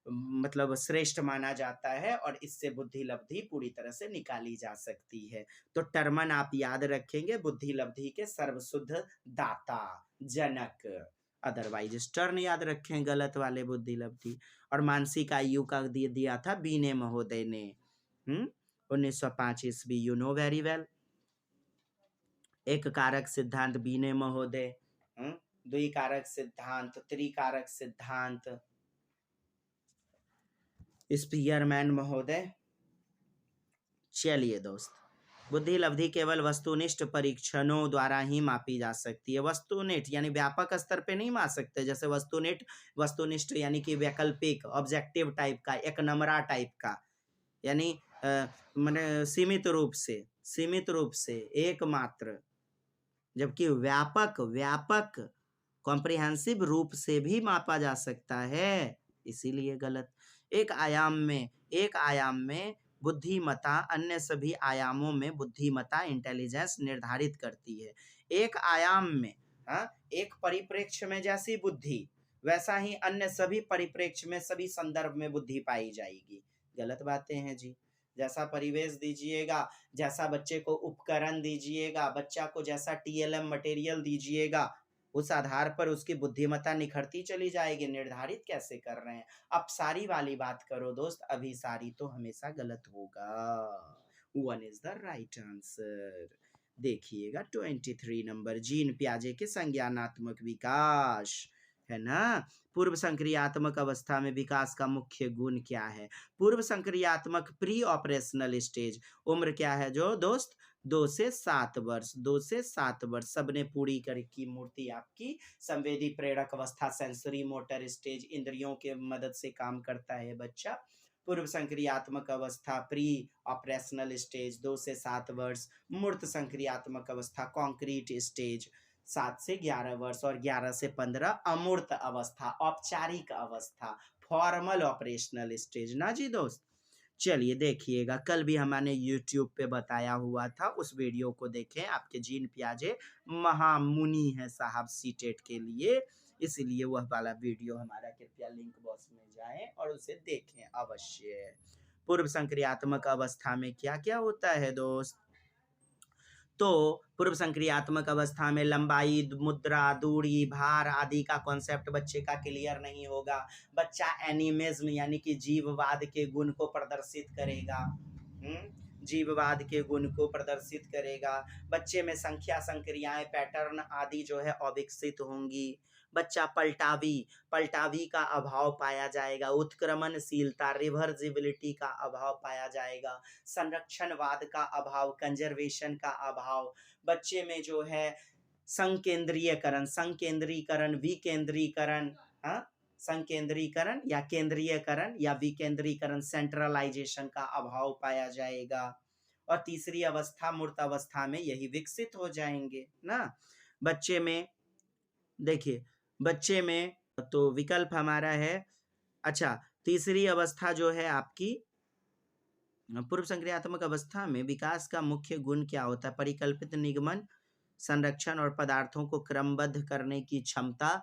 मतलब श्रेष्ठ माना जाता है और इससे बुद्धि लब्धि पूरी तरह से निकाली जा सकती है। तो टर्मन आप याद रखेंगे, बुद्धि लब्धि के सर्वशुद्ध दाता, जनक। अदरवाइज स्टर्न याद रखें, गलत वाले बुद्धि लब्धि। और मानसिक आयु का दिया था बीने महोदय ने 1905 ईस्वी, यू नो वेरी वेल। एक कारक सिद्धांत बीने महोदय, द्विकारक सिद्धांत, त्रिकारक सिद्धांत स्पीयरमैन महोदय। चलिए दोस्त, बुद्धि लब्धि केवल वस्तुनिष्ठ परीक्षणों द्वारा ही मापी जा सकती है। वस्तुनिष्ठ यानी व्यापक स्तर पे नहीं माप सकते, जैसे वस्तुनिष्ठ यानी कि वैकल्पिक ऑब्जेक्टिव टाइप का, एक नंबरा टाइप का, यानी माने सीमित रूप से एकमात्र, जबकि व्यापक कॉम्प्रिहेंसिव रूप से भी मापा जा सकता है, इसीलिए गलत। एक आयाम में बुद्धिमत्ता अन्य सभी आयामों में बुद्धिमत्ता इंटेलिजेंस निर्धारित करती है। एक आयाम में एक परिप्रेक्ष्य में जैसी बुद्धि, वैसा ही अन्य सभी परिप्रेक्ष्य में सभी संदर्भ में बुद्धि पाई जाएगी। गलत बातें हैं जी। जैसा परिवेश दीजिएगा, जैसा बच्चे को उपकरण दीजिएगा, बच्चा को जैसा TLM मटेरियल दीजिएगा, उस आधार पर उसकी बुद्धिमत्ता निखरती चली जाएगी। निर्धारित कैसे कर रहे हैं? अब सारी वाली बात करो दोस्त, अभी सारी तो हमेशा गलत होगा। 1 इज द राइट आंसर। देखिएगा 23 नंबर, जीन पियाजे के संज्ञानात्मक विकास, है ना। पूर्व संक्रियात्मक अवस्था में विकास का मुख्य गुण क्या है? पूर्व संक्रियात्मक प्री ऑपरेशनल स्टेज, उम्र क्या है जो दोस्त? 2 से 7 वर्ष, 2 से 7 वर्ष। सबने पूरी कर की मूर्ति आपकी संवेदी प्रेरक अवस्था, सेंसरी मोटर स्टेज, इंद्रियों के मदद से काम करता है बच्चा। पूर्व संक्रियात्मक अवस्था प्री ऑपरेशनल स्टेज 2 से 7 वर्ष। मूर्त संक्रियात्मक अवस्था कॉन्क्रीट स्टेज 7 से 11 वर्ष, और 11 से 15 अमूर्त अवस्था, औपचारिक अवस्था, फॉर्मल ऑपरेशनल स्टेज ना जी दोस्त। चलिए देखिएगा, कल भी हमने YouTube पे बताया हुआ था, उस वीडियो को देखें। आपके जीन पियाजे महामुनि है साहब सीटेट के लिए, इसलिए वह वाला वीडियो हमारा कृपया लिंक बॉक्स में जाएं और उसे देखें अवश्य। पूर्व संक्रियात्मक अवस्था में क्या क्या होता है दोस्त? तो पूर्व संक्रियात्मक अवस्था में लंबाई, मुद्रा, दूरी, भार आदि का कॉन्सेप्ट बच्चे का क्लियर नहीं होगा। बच्चा एनिमिज्म यानी कि जीववाद के गुण को प्रदर्शित करेगा। जीववाद के गुण को प्रदर्शित करेगा। बच्चे में संख्या, संक्रियाएं, पैटर्न आदि जो है अविकसित होंगी। बच्चा पलटावी का अभाव पाया जाएगा। उत्क्रमणशीलता, रिवर्सिबिलिटी का अभाव पाया जाएगा। संरक्षणवाद का अभाव, कंजर्वेशन का अभाव। बच्चे में जो है संकेंद्रीकरण, विकेंद्रीकरण, संकेंद्रीकरण या केंद्रीयकरण या विकेंद्रीकरण, सेंट्रलाइजेशन का अभाव पाया जाएगा। और तीसरी अवस्था मूर्त अवस्था में यही विकसित हो जाएंगे ना। बच्चे में देखिए, बच्चे में तो विकल्प हमारा है, अच्छा तीसरी अवस्था जो है आपकी पूर्व संक्रियात्मक अवस्था में विकास का मुख्य गुण क्या होता है? परिकल्पित निगमन, संरक्षण और पदार्थों को क्रमबद्ध करने की क्षमता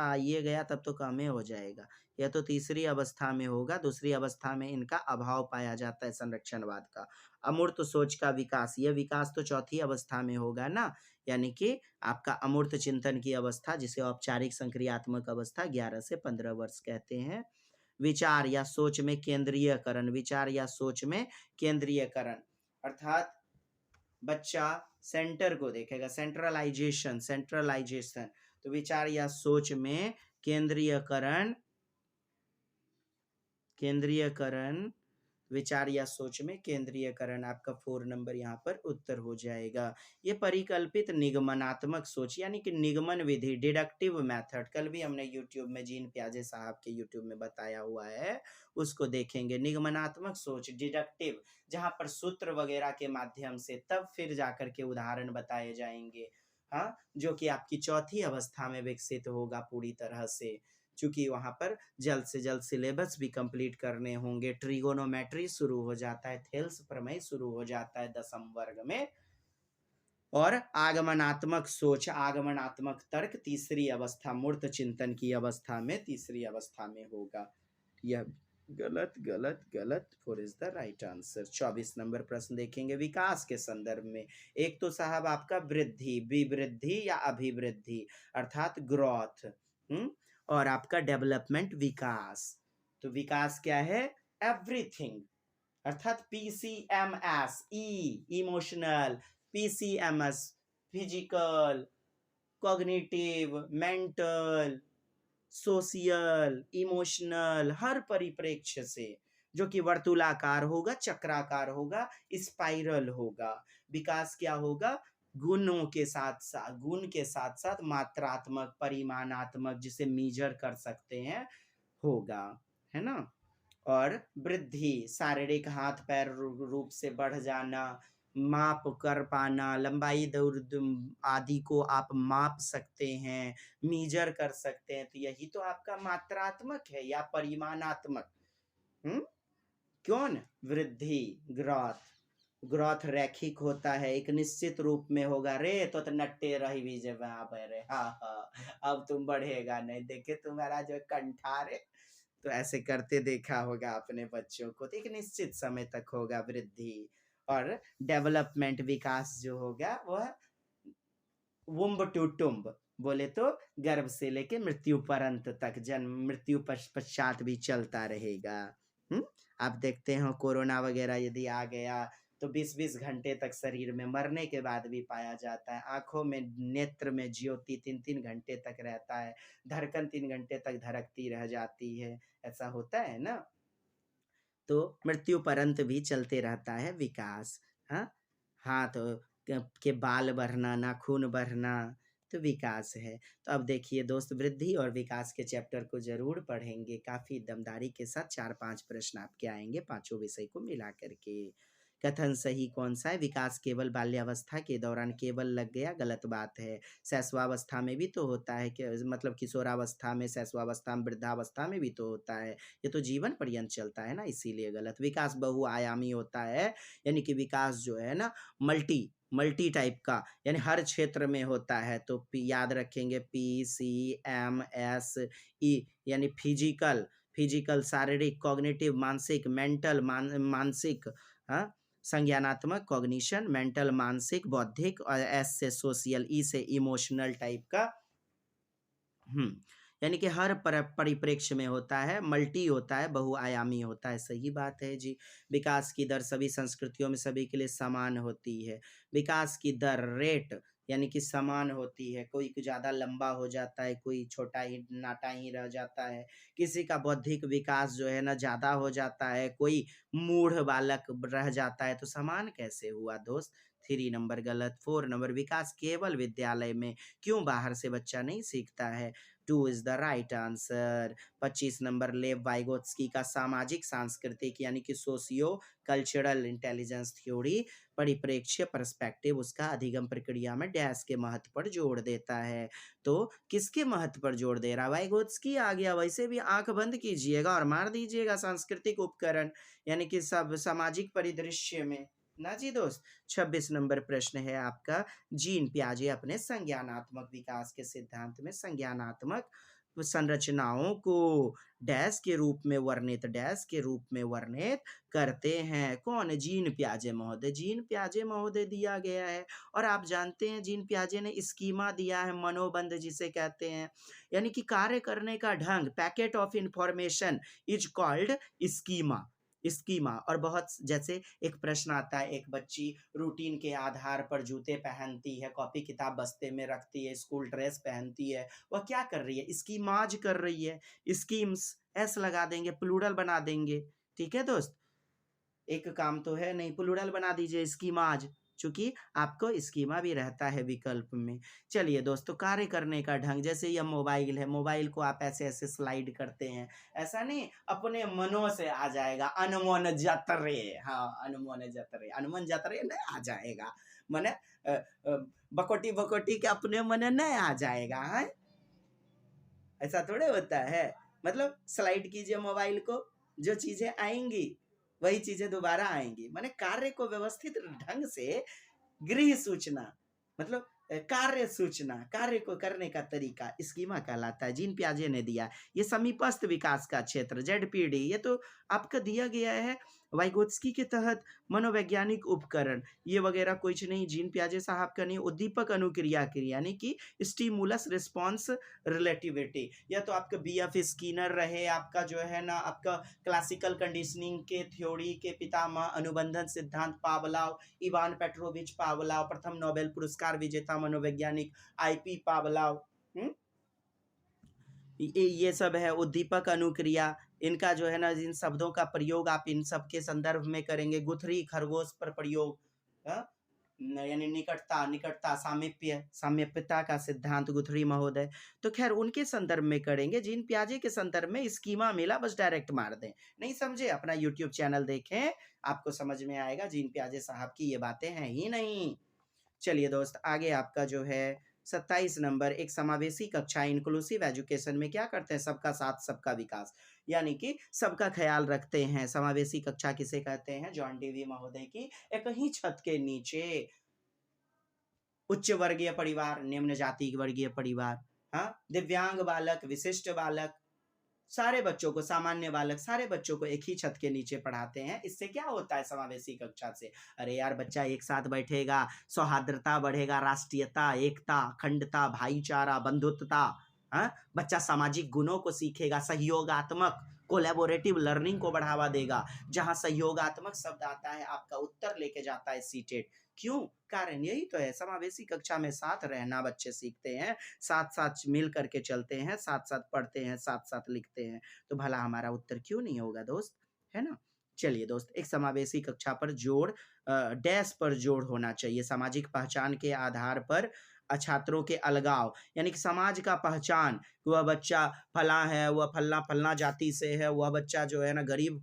आइए गया तब तो कम हो जाएगा। यह तो तीसरी अवस्था में होगा, दूसरी अवस्था में इनका अभाव पाया जाता है संरक्षणवाद का। अमूर्त सोच का विकास, यह विकास तो चौथी अवस्था में होगा ना, यानी कि आपका अमूर्त चिंतन की अवस्था, जिसे औपचारिक संक्रियात्मक अवस्था 11 से 15 वर्ष कहते हैं। विचार या सोच में केंद्रीयकरण, अर्थात बच्चा सेंटर को देखेगा, सेंट्रलाइजेशन। तो विचार या सोच में केंद्रीयकरण, विचार या सोच में केंद्रीयकरण, आपका 4 नंबर यहाँ पर उत्तर हो जाएगा। ये परिकल्पित निगमनात्मक सोच यानी कि निगमन विधि, डिडक्टिव मेथड, कल भी हमने YouTube में जीन पियाजे साहब के YouTube में बताया हुआ है, उसको देखेंगे। निगमनात्मक सोच, डिडक्टिव, जहाँ पर सूत्र वगैरह के माध्यम से तब फिर जाकर के उदाहरण बताए जाएंगे, जो कि आपकी चौथी अवस्था में विकसित होगा पूरी तरह से, चूंकि वहां पर जल्द से जल्द सिलेबस भी कंप्लीट करने होंगे। ट्रिगोनोमेट्री शुरू हो जाता है, थेल्स प्रमेय शुरू हो जाता है 10वीं वर्ग में। और आगमनात्मक सोच, आगमनात्मक तर्क तीसरी अवस्था, मूर्त चिंतन की अवस्था में तीसरी अवस्था में होगा। यह गलत गलत गलत, four is the right answer. 24 number प्रश्न देखेंगे विकास के संदर्भ में। एक तो साहब आपका वृद्धि, विवृद्धि या अभिवृद्धि अर्थात ग्रोथ, और आपका डेवलपमेंट विकास। तो विकास क्या है? एवरीथिंग, अर्थात PCMS, emotional, PCMS physical, cognitive, mental, social, emotional, हर परिप्रेक्ष्य से, जो कि वर्तुलाकार होगा, चक्राकार होगा, स्पाइरल होगा। विकास क्या होगा? गुणों के साथ साथ, गुण के साथ साथ मात्रात्मक, परिमाणात्मक, जिसे मीजर कर सकते हैं, होगा, है ना। और वृद्धि शारीरिक हाथ पैर रूप से बढ़ जाना, माप कर पाना, लंबाई दूर आदि को आप माप सकते हैं, मीजर कर सकते हैं, तो यही तो आपका मात्रात्मक है या परिमाणात्मक। कौन? वृद्धि, ग्रोथ। ग्रोथ रैखिक होता है, एक निश्चित रूप में होगा। रे तो नट्टे रही भी जब वहां पर रे, हाँ हाँ, अब तुम बढ़ेगा नहीं, देखे तुम्हारा जो कंठार है, तो ऐसे करते देखा होगा अपने बच्चों को। तो एक निश्चित समय तक होगा वृद्धि। और डेवलपमेंट, विकास जो होगा वह वुम्ब टू टुम्ब, बोले तो गर्भ से लेके मृत्यु पर्यंत तक, जन्म मृत्यु पश्चात भी चलता रहेगा। आप देखते हो कोरोना वगैरह यदि आ गया तो 20-20 घंटे तक शरीर में मरने के बाद भी पाया जाता है। आंखों में, नेत्र में ज्योति 3-3 घंटे तक रहता है, धड़कन 3 घंटे तक धड़कती रह जाती है, ऐसा होता है ना। तो मृत्यु पर्यंत भी चलते रहता है विकास। हाँ, हाथ के बाल बढ़ना, नाखून बढ़ना, तो विकास है। तो अब देखिए दोस्त, वृद्धि और विकास के चैप्टर को जरूर पढ़ेंगे, काफी दमदारी के साथ 4-5 प्रश्न आपके आएंगे पांचों विषय को मिला करके। कथन सही कौन सा है? विकास केवल बाल्यावस्था के दौरान केवल लग गया, गलत बात है। शैशवावस्था में भी तो होता है, कि मतलब किशोरावस्था में, शैशवावस्था में, वृद्धावस्था में भी तो होता है। ये तो जीवन पर्यंत चलता है ना, इसीलिए गलत। विकास बहुआयामी होता है, यानी कि विकास जो है ना मल्टी टाइप का, यानी हर क्षेत्र में होता है। तो याद रखेंगे PCMS, यानी फिजिकल शारीरिक, कॉग्निटिव मानसिक, मेंटल मानसिक, हाँ, संज्ञानात्मक कॉग्निशन, मेंटल मानसिक बौद्धिक, और S से सोशल, E से इमोशनल टाइप का। यानी कि हर परिप्रेक्ष्य में होता है, मल्टी होता है, बहुआयामी होता है। सही बात है जी। विकास की दर सभी संस्कृतियों में सभी के लिए समान होती है। विकास की दर, रेट, यानी कि समान होती है। कोई ज़्यादा लंबा हो जाता है, कोई छोटा ही नाटा ही रह जाता है। किसी का बौद्धिक विकास जो है ना ज़्यादा हो जाता है, कोई मूढ़ बालक रह जाता है। तो समान कैसे हुआ दोस्त? 3 नंबर गलत। 4 नंबर, विकास केवल विद्यालय में, क्यों बाहर से बच्चा नहीं सीखता है? 2 is the right answer. 25 number, लेव वाइगोत्स्की का सामाजिक सांस्कृतिक, यानी कि सोशियो कल्चरल इंटेलिजेंस थ्योरी, परिप्रेक्ष्य पर्सपेक्टिव, उसका अधिगम प्रक्रिया में डैश के महत्व पर जोर देता है। तो किसके महत्व पर जोर दे रहा है? वाइगोत्स्की आ गया। वैसे भी आंख बंद कीजिएगा और मार दीजिएगा सांस्कृतिक उपकरण, यानी कि सब सामाजिक परिदृश्य में ना जी दोस्त। 26 नंबर प्रश्न है आपका, जीन पियाजे अपने संज्ञानात्मक विकास के सिद्धांत में संज्ञानात्मक संरचनाओं को डैश के रूप में वर्णित करते हैं। कौन? जीन पियाजे महोदय। जीन पियाजे महोदय दिया गया है। और आप जानते हैं जीन पियाजे ने स्कीमा दिया है, मनोबंध जिसे कहते हैं, यानी कि कार्य करने का ढंग। Packet of information is called schema. और बहुत, जैसे एक प्रश्न आता है, एक बच्ची रूटीन के आधार पर जूते पहनती है, कॉपी किताब बस्ते में रखती है, स्कूल ड्रेस पहनती है, वह क्या कर रही है? स्कीमाज कर रही है। स्कीम्स, एस लगा देंगे, प्लूरल बना देंगे। ठीक है दोस्त, एक काम तो है नहीं, प्लूरल बना दीजिए स्कीमाज, चूंकि आपको स्कीमा भी रहता है विकल्प में। चलिए दोस्तों, कार्य करने का ढंग, जैसे यह मोबाइल है, मोबाइल को आप ऐसे ऐसे स्लाइड करते हैं, ऐसा नहीं, अपने मनों से आ जाएगा। अनमोन जतरे, हाँ, अनमोन जतरे नहीं आ जाएगा, मने बकोटी बकोटी के अपने मने नहीं आ जाएगा। है ऐसा थोड़े होता है। मतलब स्लाइड कीजिए मोबाइल को, जो चीजें आएंगी वही चीजें दोबारा आएंगी। माने कार्य को व्यवस्थित ढंग से, गृह सूचना, मतलब कार्य सूचना, कार्य को करने का तरीका स्कीमा कहलाता है। जीन पियाजे ने दिया। ये समीपस्थ विकास का क्षेत्र जेडपीडी, ये तो आपका दिया गया है। वाइगोत्स्की के तहत मनोवैज्ञानिक उपकरण, ये वगैरह कुछ नहीं, जीन पियाजे साहब का नहीं। उद्दीपक अनुक्रिया क्रिया यानी कि स्टिमुलस रिस्पॉन्स रिलेटिविटी, या तो आपका बीएफ स्किनर रहे, आपका जो है ना आपका क्लासिकल कंडीशनिंग के थ्योरी के पितामह, अनुबंधन सिद्धांत पावलाव, इवान पेट्रोविच पावलाव, प्रथम नोबेल पुरस्कार विजेता मनोवैज्ञानिक आईपी पावलाव। ये सब है। उद्दीपक अनुक्रिया, इनका जो है ना इन शब्दों का प्रयोग आप इन सब के संदर्भ में करेंगे। गुथरी खरगोश पर प्रयोग, यानी निकटता, निकटता, सामीप्य, सामीप्यता का सिद्धांत गुथरी महोदय। तो खैर उनके संदर्भ में करेंगे। जीन पियाजे के संदर्भ में स्कीमा मिला, बस डायरेक्ट मार दें। नहीं समझे, अपना यूट्यूब चैनल देखें, आपको समझ में आएगा। जीन पियाजे साहब की ये बातें हैं ही नहीं। चलिए दोस्त, आगे आपका जो है 27 नंबर, एक समावेशी कक्षा इंक्लूसिव एजुकेशन में क्या करते हैं, सबका साथ सबका विकास, यानी कि सबका ख्याल रखते हैं। समावेशी कक्षा किसे कहते हैं, जॉन डीवी महोदय की। एक ही छत के नीचे उच्च वर्गीय परिवार, निम्न जाति वर्गीय परिवार, हाँ, दिव्यांग बालक, विशिष्ट बालक, सारे बच्चों को, सामान्य बालक, सारे बच्चों को एक ही छत के नीचे पढ़ाते हैं। इससे क्या होता है समावेशी कक्षा से, अरे यार बच्चा एक साथ बैठेगा, सौहार्दता बढ़ेगा, राष्ट्रीयता, एकता, अखंडता, भाईचारा, बंधुत्वता, हाँ, बच्चा सामाजिक गुणों को सीखेगा, सहयोगात्मक कोलैबोरेटिव लर्निंग को बढ़ावा देगा। जहां सहयोगात्मक शब्द आता है आपका उत्तर लेके जाता है सीटेट। क्यों, कारण यही तो है, समावेशी कक्षा में साथ रहना बच्चे सीखते हैं, साथ साथ मिल करके चलते हैं, साथ साथ पढ़ते हैं, साथ साथ लिखते हैं। तो भला हमारा उत्तर क्यों नहीं होगा दोस्त, है ना। चलिए दोस्त, एक समावेशी कक्षा पर जोड़, डैश पर जोड़ होना चाहिए। सामाजिक पहचान के आधार पर छात्रों के अलगाव, यानी कि समाज का पहचान, वह बच्चा फला है, वह फलना फलना जाति से है, वह बच्चा जो है ना गरीब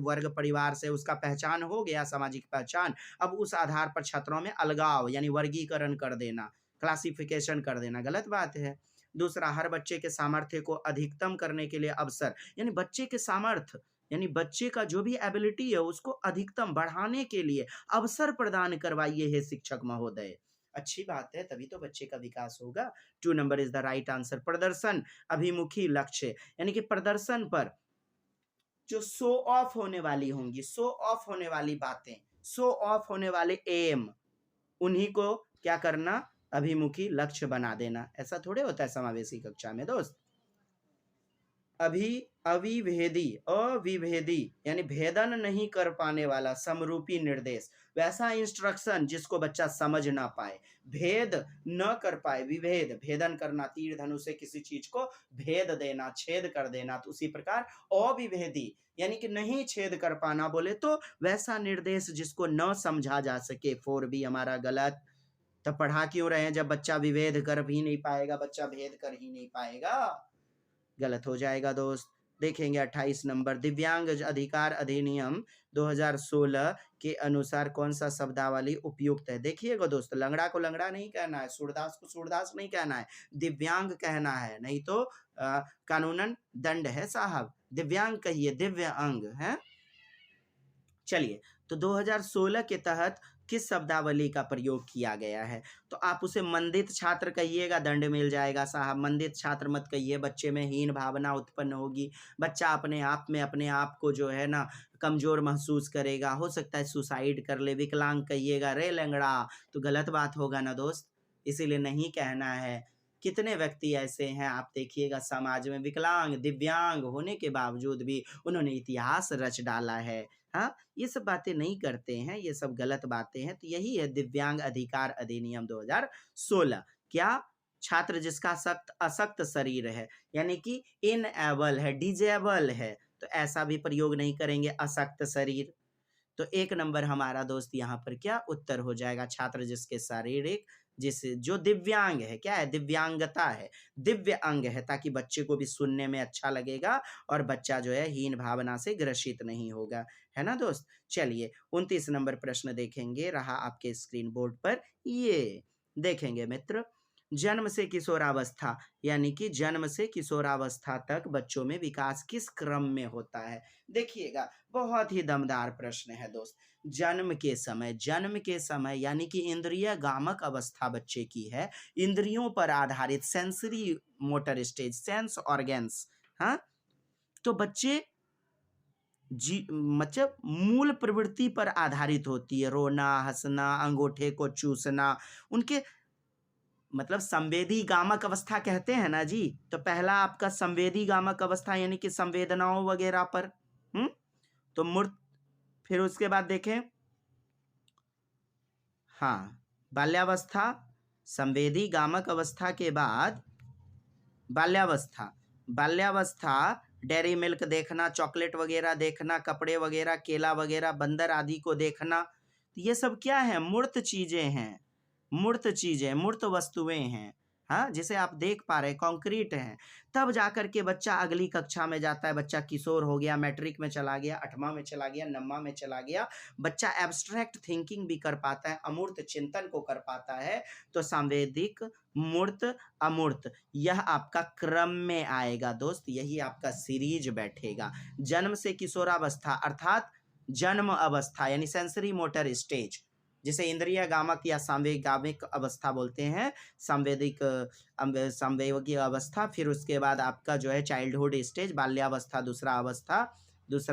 वर्ग परिवार से, उसका पहचान हो गया, सामाजिक पहचान। अब उस आधार पर छात्रों में अलगाव यानी वर्गीकरण कर देना, क्लासिफिकेशन कर देना, गलत बात है। दूसरा, हर बच्चे के सामर्थ्य को अधिकतम करने के लिए अवसर, यानी बच्चे के सामर्थ्य, यानी बच्चे का जो भी एबिलिटी है उसको अधिकतम बढ़ाने के लिए अवसर प्रदान करवाइए हे शिक्षक महोदय। अच्छी बात है, तभी तो बच्चे का विकास होगा। 2 number is the right answer. प्रदर्शन अभिमुखी लक्ष्य, यानी कि प्रदर्शन पर जो शो ऑफ होने वाली होंगी, शो ऑफ होने वाली बातें, शो ऑफ होने वाले एम, उन्हीं को क्या करना, अभिमुखी लक्ष्य बना देना। ऐसा थोड़े होता है समावेशी कक्षा में दोस्त। अविभेदी, अविभेदी यानी भेदन नहीं कर पाने वाला समरूपी निर्देश, वैसा इंस्ट्रक्शन जिसको बच्चा समझ ना पाए, भेद न कर पाए, विभेद, भेदन करना, तीर धनुष से किसी चीज को भेद देना, छेद कर देना। तो उसी प्रकार अविभेदी यानी कि नहीं छेद कर पाना, बोले तो वैसा निर्देश जिसको न समझा जा सके। 4B हमारा गलत। तो पढ़ा क्यों रहे हैं जब बच्चा विभेद कर भी नहीं पाएगा, बच्चा भेद कर ही नहीं पाएगा, गलत हो जाएगा दोस्त। देखेंगे 28 नंबर, दिव्यांग अधिकार अधिनियम 2016 के अनुसार कौन सा शब्दावली उपयुक्त है। देखिएगा दोस्त, लंगड़ा को लंगड़ा नहीं कहना है, सूरदास को सूरदास नहीं कहना है, दिव्यांग कहना है, नहीं तो कानूनन दंड है साहब। दिव्यांग कहिए, दिव्य अंग है। चलिए, तो 2016 के तहत किस शब्दावली का प्रयोग किया गया है, तो आप उसे मंदित छात्र कहिएगा, दंड मिल जाएगा साहब। मंदित छात्र मत कहिए, बच्चे में हीन भावना उत्पन्न होगी, बच्चा अपने आप को जो है ना कमजोर महसूस करेगा, हो सकता है सुसाइड कर ले। विकलांग कहिएगा, रे लंगड़ा, तो गलत बात होगा ना दोस्त, इसीलिए नहीं कहना है। कितने व्यक्ति ऐसे हैं आप देखिएगा समाज में, विकलांग दिव्यांग होने के बावजूद भी उन्होंने इतिहास रच डाला है। हाँ, ये सब बातें नहीं करते हैं, ये सब गलत बातें हैं। तो यही है दिव्यांग अधिकार अधिनियम 2016। क्या, छात्र जिसका सख्त अशक्त शरीर है, यानी कि इनएबल है, डिजेबल है, तो ऐसा भी प्रयोग नहीं करेंगे, अशक्त शरीर। तो 1 नंबर हमारा दोस्त यहाँ पर क्या उत्तर हो जाएगा, छात्र जिसके शारीरिक, जो दिव्यांग है, क्या है, दिव्यांगता है, दिव्य अंग है, ताकि बच्चे को भी सुनने में अच्छा लगेगा और बच्चा जो है हीन भावना से ग्रसित नहीं होगा, है ना दोस्त। चलिए 29 नंबर प्रश्न देखेंगे, रहा आपके स्क्रीन बोर्ड पर, ये देखेंगे मित्र। जन्म से किशोरावस्था यानी कि जन्म से किशोरावस्था तक बच्चों में विकास किस क्रम में होता है? देखिएगा, बहुत ही दमदार प्रश्न है दोस्त। जन्म के समय यानी कि इंद्रिय गामक अवस्था बच्चे की है, इंद्रियों पर आधारित sensory motor stage, sense organs. हाँ, तो बच्चे मतलब मूल प्रवृत्ति पर आधारित होती है, रोना, हंसना, अंगूठे को चूसना, उनके मतलब संवेदी गामक अवस्था कहते हैं ना जी। तो पहला आपका संवेदी गामक अवस्था यानी कि संवेदनाओं वगैरह पर। हम्म तो मूर्त, फिर उसके बाद देखें, हाँ, बाल्यावस्था, संवेदी गामक अवस्था के बाद बाल्यावस्था। बाल्यावस्था, डेयरी मिल्क देखना, चॉकलेट वगैरह देखना, कपड़े वगैरह, केला वगैरह, बंदर आदि को देखना, तो ये सब क्या है? मूर्त चीजें हैं, मूर्त चीजें, मूर्त वस्तुएं हैं। हाँ, जिसे आप देख पा रहे हैं, कॉन्क्रीट हैं। तब जाकर के बच्चा अगली कक्षा में जाता है, बच्चा किशोर हो गया, मैट्रिक में चला गया, 8वां में चला गया, 9वां में चला गया, बच्चा एब्स्ट्रैक्ट थिंकिंग भी कर पाता है, अमूर्त चिंतन को कर पाता है। तो सांवेदिक, मूर्त, अमूर्त, यह आपका क्रम में आएगा दोस्त, यही आपका सीरीज बैठेगा। जन्म से किशोरावस्था अर्थात जन्म अवस्था यानी सेंसरी मोटर स्टेज, जिसे इंद्रिय गामक या संवेगामिक अवस्था बोलते हैं, संवेदिक संवेगी अवस्था। फिर उसके बाद आपका जो है चाइल्डहुड स्टेज, बाल्यावस्था दूसरा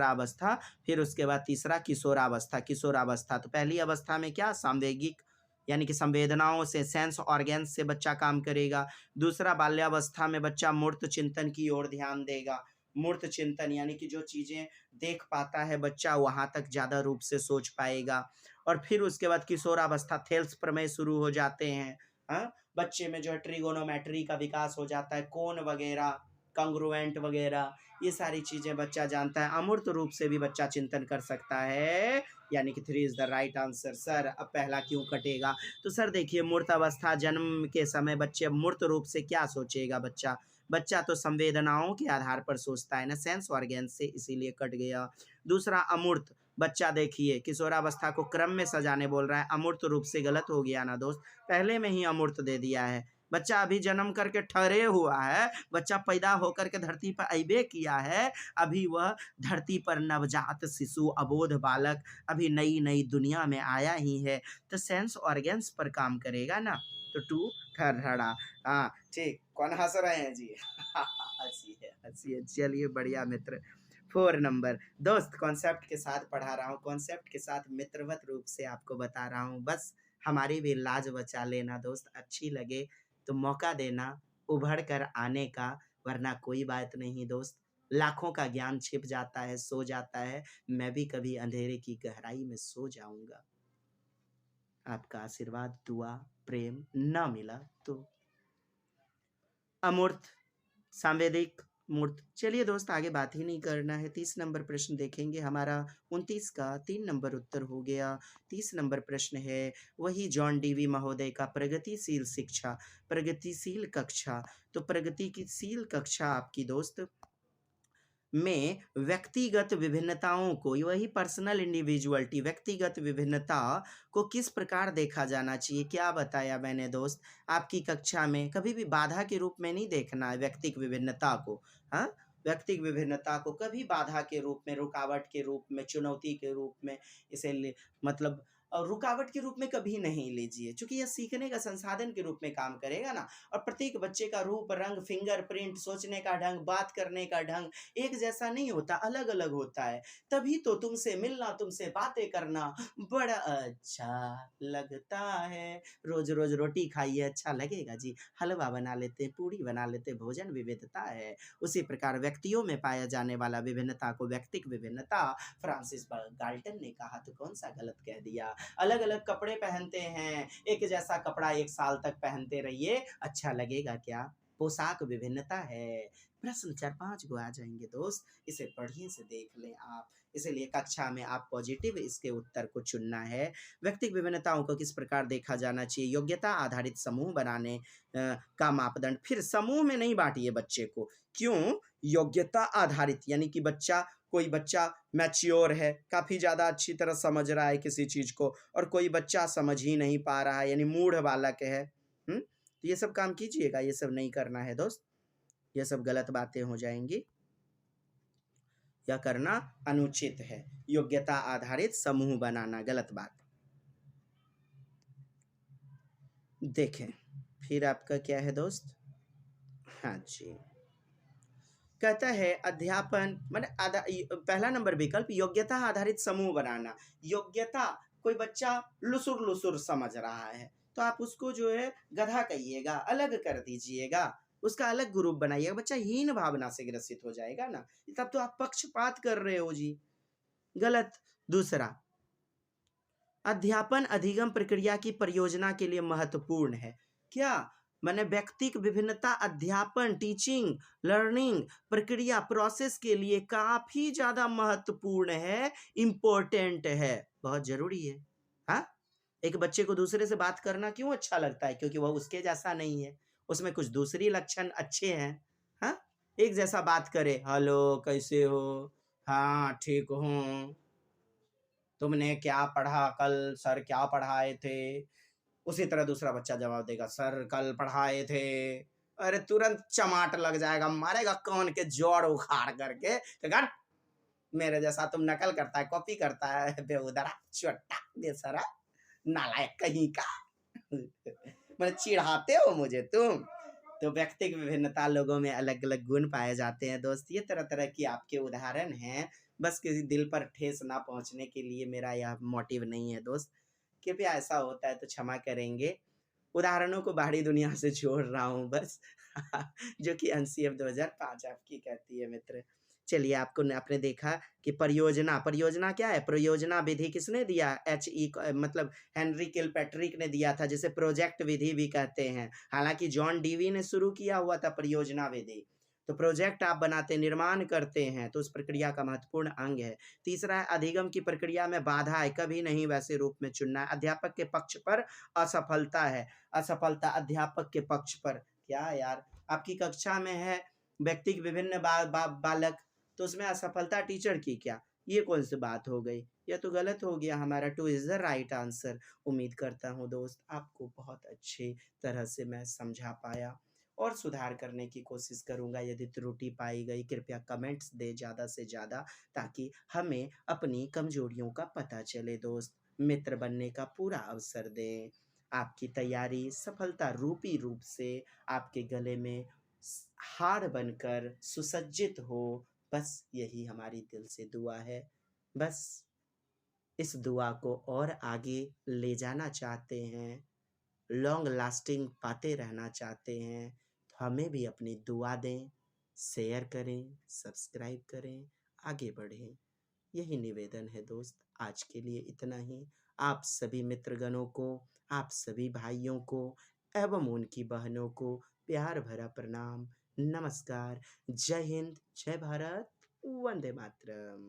अवस्था, फिर उसके बाद तीसरा किशोरावस्था। किशोरावस्था तो पहली अवस्था में क्या? सांवेगिक यानी कि संवेदनाओं से, सेंस ऑर्गन्स से बच्चा काम करेगा। दूसरा, बाल्यावस्था में बच्चा मूर्त चिंतन की ओर ध्यान देगा। मूर्त चिंतन यानी कि जो चीजें देख पाता है बच्चा, वहां तक ज्यादा रूप से सोच पाएगा। और फिर उसके बाद किशोरावस्था, थेल्स प्रमेय शुरू हो जाते हैं। हाँ, बच्चे में जो है ट्रिगोनोमेट्री का विकास हो जाता है, कोण वगैरह, कंग्रुएंट वगैरह, ये सारी चीजें बच्चा जानता है। अमूर्त रूप से भी बच्चा चिंतन कर सकता है, यानी कि 3 is the right answer. Sir अब पहला क्यों कटेगा? तो सर देखिए, मूर्त अवस्था, जन्म के समय बच्चे मूर्त रूप से क्या सोचेगा बच्चा? बच्चा तो संवेदनाओं के आधार पर सोचता है ना, सेंस ऑर्गन से, इसीलिए कट गया। दूसरा अमूर्त, बच्चा देखिए किशोरावस्था को क्रम में सजाने बोल रहा है, अमूर्त रूप से गलत हो गया ना दोस्त, पहले में ही अमूर्त दे दिया है। बच्चा अभी जन्म करके ठहरे हुआ है, बच्चा पैदा होकर के धरती पर अबे किया है, अभी वह धरती पर नवजात शिशु, अबोध बालक, अभी नई नई दुनिया में आया ही है, तो सेंस ऑर्गन्स पर काम करेगा ना। तो 2 ठरहड़ा। हाँ ठीक, कौन हंस रहे हैं जी? हंसी है, चलिए बढ़िया मित्र। 4 नंबर दोस्त, कॉन्सेप्ट के साथ पढ़ा रहा हूँ, कॉन्सेप्ट के साथ मित्रवत रूप से आपको बता रहा हूँ, बस हमारी भी लाज बचा लेना दोस्त। अच्छी लगे तो मौका देना उभर कर आने का, वरना कोई बात नहीं दोस्त। लाखों का ज्ञान छिप जाता है, सो जाता है, मैं भी कभी अंधेरे की गहराई में सो जाऊंगा। आपका आशीर्वाद, दुआ, प्रेम न मिला तो। अमूर्त, सांवेदिक, मूर्त। चलिए दोस्त, आगे बात ही नहीं करना है। 30 नंबर प्रश्न देखेंगे। हमारा 29 का 3 नंबर उत्तर हो गया। 30 नंबर प्रश्न है वही जॉन डीवी महोदय का, प्रगतिशील शिक्षा, प्रगतिशील कक्षा। तो प्रगतिशील कक्षा आपकी दोस्त में व्यक्तिगत विभिन्नताओं को, वही पर्सनल इंडिविजुअलिटी, व्यक्तिगत विभिन्नता को किस प्रकार देखा जाना चाहिए? क्या बताया मैंने दोस्त? आपकी कक्षा में कभी भी बाधा के रूप में नहीं देखना है व्यक्तिगत विभिन्नता को। हाँ, व्यक्तिगत विभिन्नता को कभी बाधा के रूप में, रुकावट के रूप में, चुनौती के रूप में, इसे मतलब रुकावट के रूप में कभी नहीं लीजिए, क्योंकि यह सीखने का संसाधन के रूप में काम करेगा ना। और प्रत्येक बच्चे का रूप, रंग, फिंगरप्रिंट, सोचने का ढंग, बात करने का ढंग एक जैसा नहीं होता, अलग अलग होता है। तभी तो तुमसे मिलना, तुमसे बातें करना बड़ा अच्छा लगता है। रोज रोज रोटी खाइए, अच्छा लगेगा जी। हलवा बना लेते, पूड़ी बना लेते, भोजन विविधता है। उसी प्रकार व्यक्तियों में पाया जाने वाला विभिन्नता को व्यक्तिक विभिन्नता, फ्रांसिस गाल्टन ने कहा तो कौन सा गलत कह दिया। अलग अलग कपड़े पहनते हैं, एक जैसा कपड़ा 1 साल तक पहनते रहिए, अच्छा लगेगा क्या? पोशाक विभिन्नता है। प्रश्न 4-5 गो आ जाएंगे दोस्त, इसे बढ़िया से देख लें आप। इसीलिए कक्षा में आप पॉजिटिव इसके उत्तर को चुनना है। व्यक्तिगत विभिन्नताओं को किस प्रकार देखा जाना चाहिए? योग्यता आधारित समूह बनाने का मापदंड। फिर समूह में नहीं बांटिए बच्चे को। क्यों? योग्यता आधारित यानी कि कोई बच्चा मैच्योर है, काफी ज्यादा अच्छी तरह समझ रहा है किसी चीज को, और कोई बच्चा समझ ही नहीं पा रहा है, यानी मूढ़ बालक है। तो ये सब काम कीजिएगा, ये सब नहीं करना है दोस्त, ये सब गलत बातें हो जाएंगी, यह करना अनुचित है। योग्यता आधारित समूह बनाना गलत बात। देखें फिर आपका क्या है दोस्त, हाँ जी, कहता है अध्यापन माने पहला नंबर विकल्प योग्यता आधारित समूह बनाना। योग्यता, कोई बच्चा लुसुर लुसुर समझ रहा है तो आप उसको जो है गधा कहिएगा, अलग कर दीजिएगा, उसका अलग ग्रुप बनाइएगा, बच्चा हीन भावना से ग्रसित हो जाएगा ना, तब तो आप पक्षपात कर रहे हो जी, गलत। दूसरा, अध्यापन अधिगम प्रक्रिया की परियोजना के लिए महत्वपूर्ण है। क्या मैंने व्यक्तिक विभिन्नता अध्यापन टीचिंग लर्निंग प्रक्रिया प्रोसेस के लिए काफी ज्यादा महत्वपूर्ण है, इम्पोर्टेंट है, बहुत जरूरी है। हाँ, एक बच्चे को दूसरे से बात करना क्यों अच्छा लगता है? क्योंकि वह उसके जैसा नहीं है, उसमें कुछ दूसरी लक्षण अच्छे हैं। हाँ, एक जैसा बात करे, हेलो कैसे हो, हाँ ठीक हूँ, तुमने क्या पढ़ा कल, सर क्या पढ़ाए थे, उसी तरह दूसरा बच्चा जवाब देगा, सर कल पढ़ाए थे। अरे तुरंत चमाट लग जाएगा, मारेगा कान के जोड़ उखाड़ करके, कहेगा मेरे जैसा तुम नकल करता है, कॉपी करता है, बेउदरा चोट्टा बेसरा नालायक कहीं का। मतलब चिढ़ाते हो मुझे तुम। तो व्यक्तिगत विभिन्नता, लोगों में अलग अलग गुण पाए जाते हैं दोस्त। ये तरह तरह की आपके उदाहरण हैं, बस किसी दिल पर ठेस ना पहुंचने के लिए मेरा यह मोटिव नहीं है दोस्त। कृपया ऐसा होता है तो क्षमा करेंगे, उदाहरणों को बाहरी दुनिया से जोड़ रहा हूँ बस। जो कि एनसीएफ 2005 आपकी कहती है मित्र। चलिए, आपको आपने देखा कि परियोजना, परियोजना क्या है, प्रयोजना विधि किसने दिया, मतलब हेनरी किलपैट्रिक ने दिया था, जिसे प्रोजेक्ट विधि भी कहते हैं। हालांकि जॉन डीवी ने शुरू किया हुआ था परियोजना विधि। तो प्रोजेक्ट आप बनाते, निर्माण करते हैं, तो उस प्रक्रिया का महत्वपूर्ण अंग है। तीसरा है अधिगम की प्रक्रिया में बाधाएं कभी नहीं वैसे रूप में चुनना है। अध्यापक के पक्ष पर असफलता है, असफलता अध्यापक के पक्ष पर। क्या यार, आपकी कक्षा में है व्यक्ति विभिन्न बालक, तो उसमें असफलता टीचर की क्या, ये कौन सी बात हो गई, यह तो गलत हो गया। हमारा 2 इज द राइट आंसर। उम्मीद करता हूँ दोस्त आपको बहुत अच्छी तरह से मैं समझा पाया, और सुधार करने की कोशिश करूंगा। यदि त्रुटि पाई गई कृपया कमेंट्स दे ज़्यादा से ज़्यादा, ताकि हमें अपनी कमजोरियों का पता चले दोस्त। मित्र बनने का पूरा अवसर दें, आपकी तैयारी सफलता रूपी रूप से आपके गले में हार बनकर सुसज्जित हो, बस यही हमारी दिल से दुआ है। बस इस दुआ को और आगे ले जाना चाहते हैं, लॉन्ग लास्टिंग पाते रहना चाहते हैं, तो हमें भी अपनी दुआ दें, शेयर करें, सब्सक्राइब करें, आगे बढ़ें। यही निवेदन है दोस्त। आज के लिए इतना ही। आप सभी मित्रगणों को, आप सभी भाइयों को एवं उनकी बहनों को प्यार भरा प्रणाम, नमस्कार, जय हिंद, जय भारत, वंदे मातरम।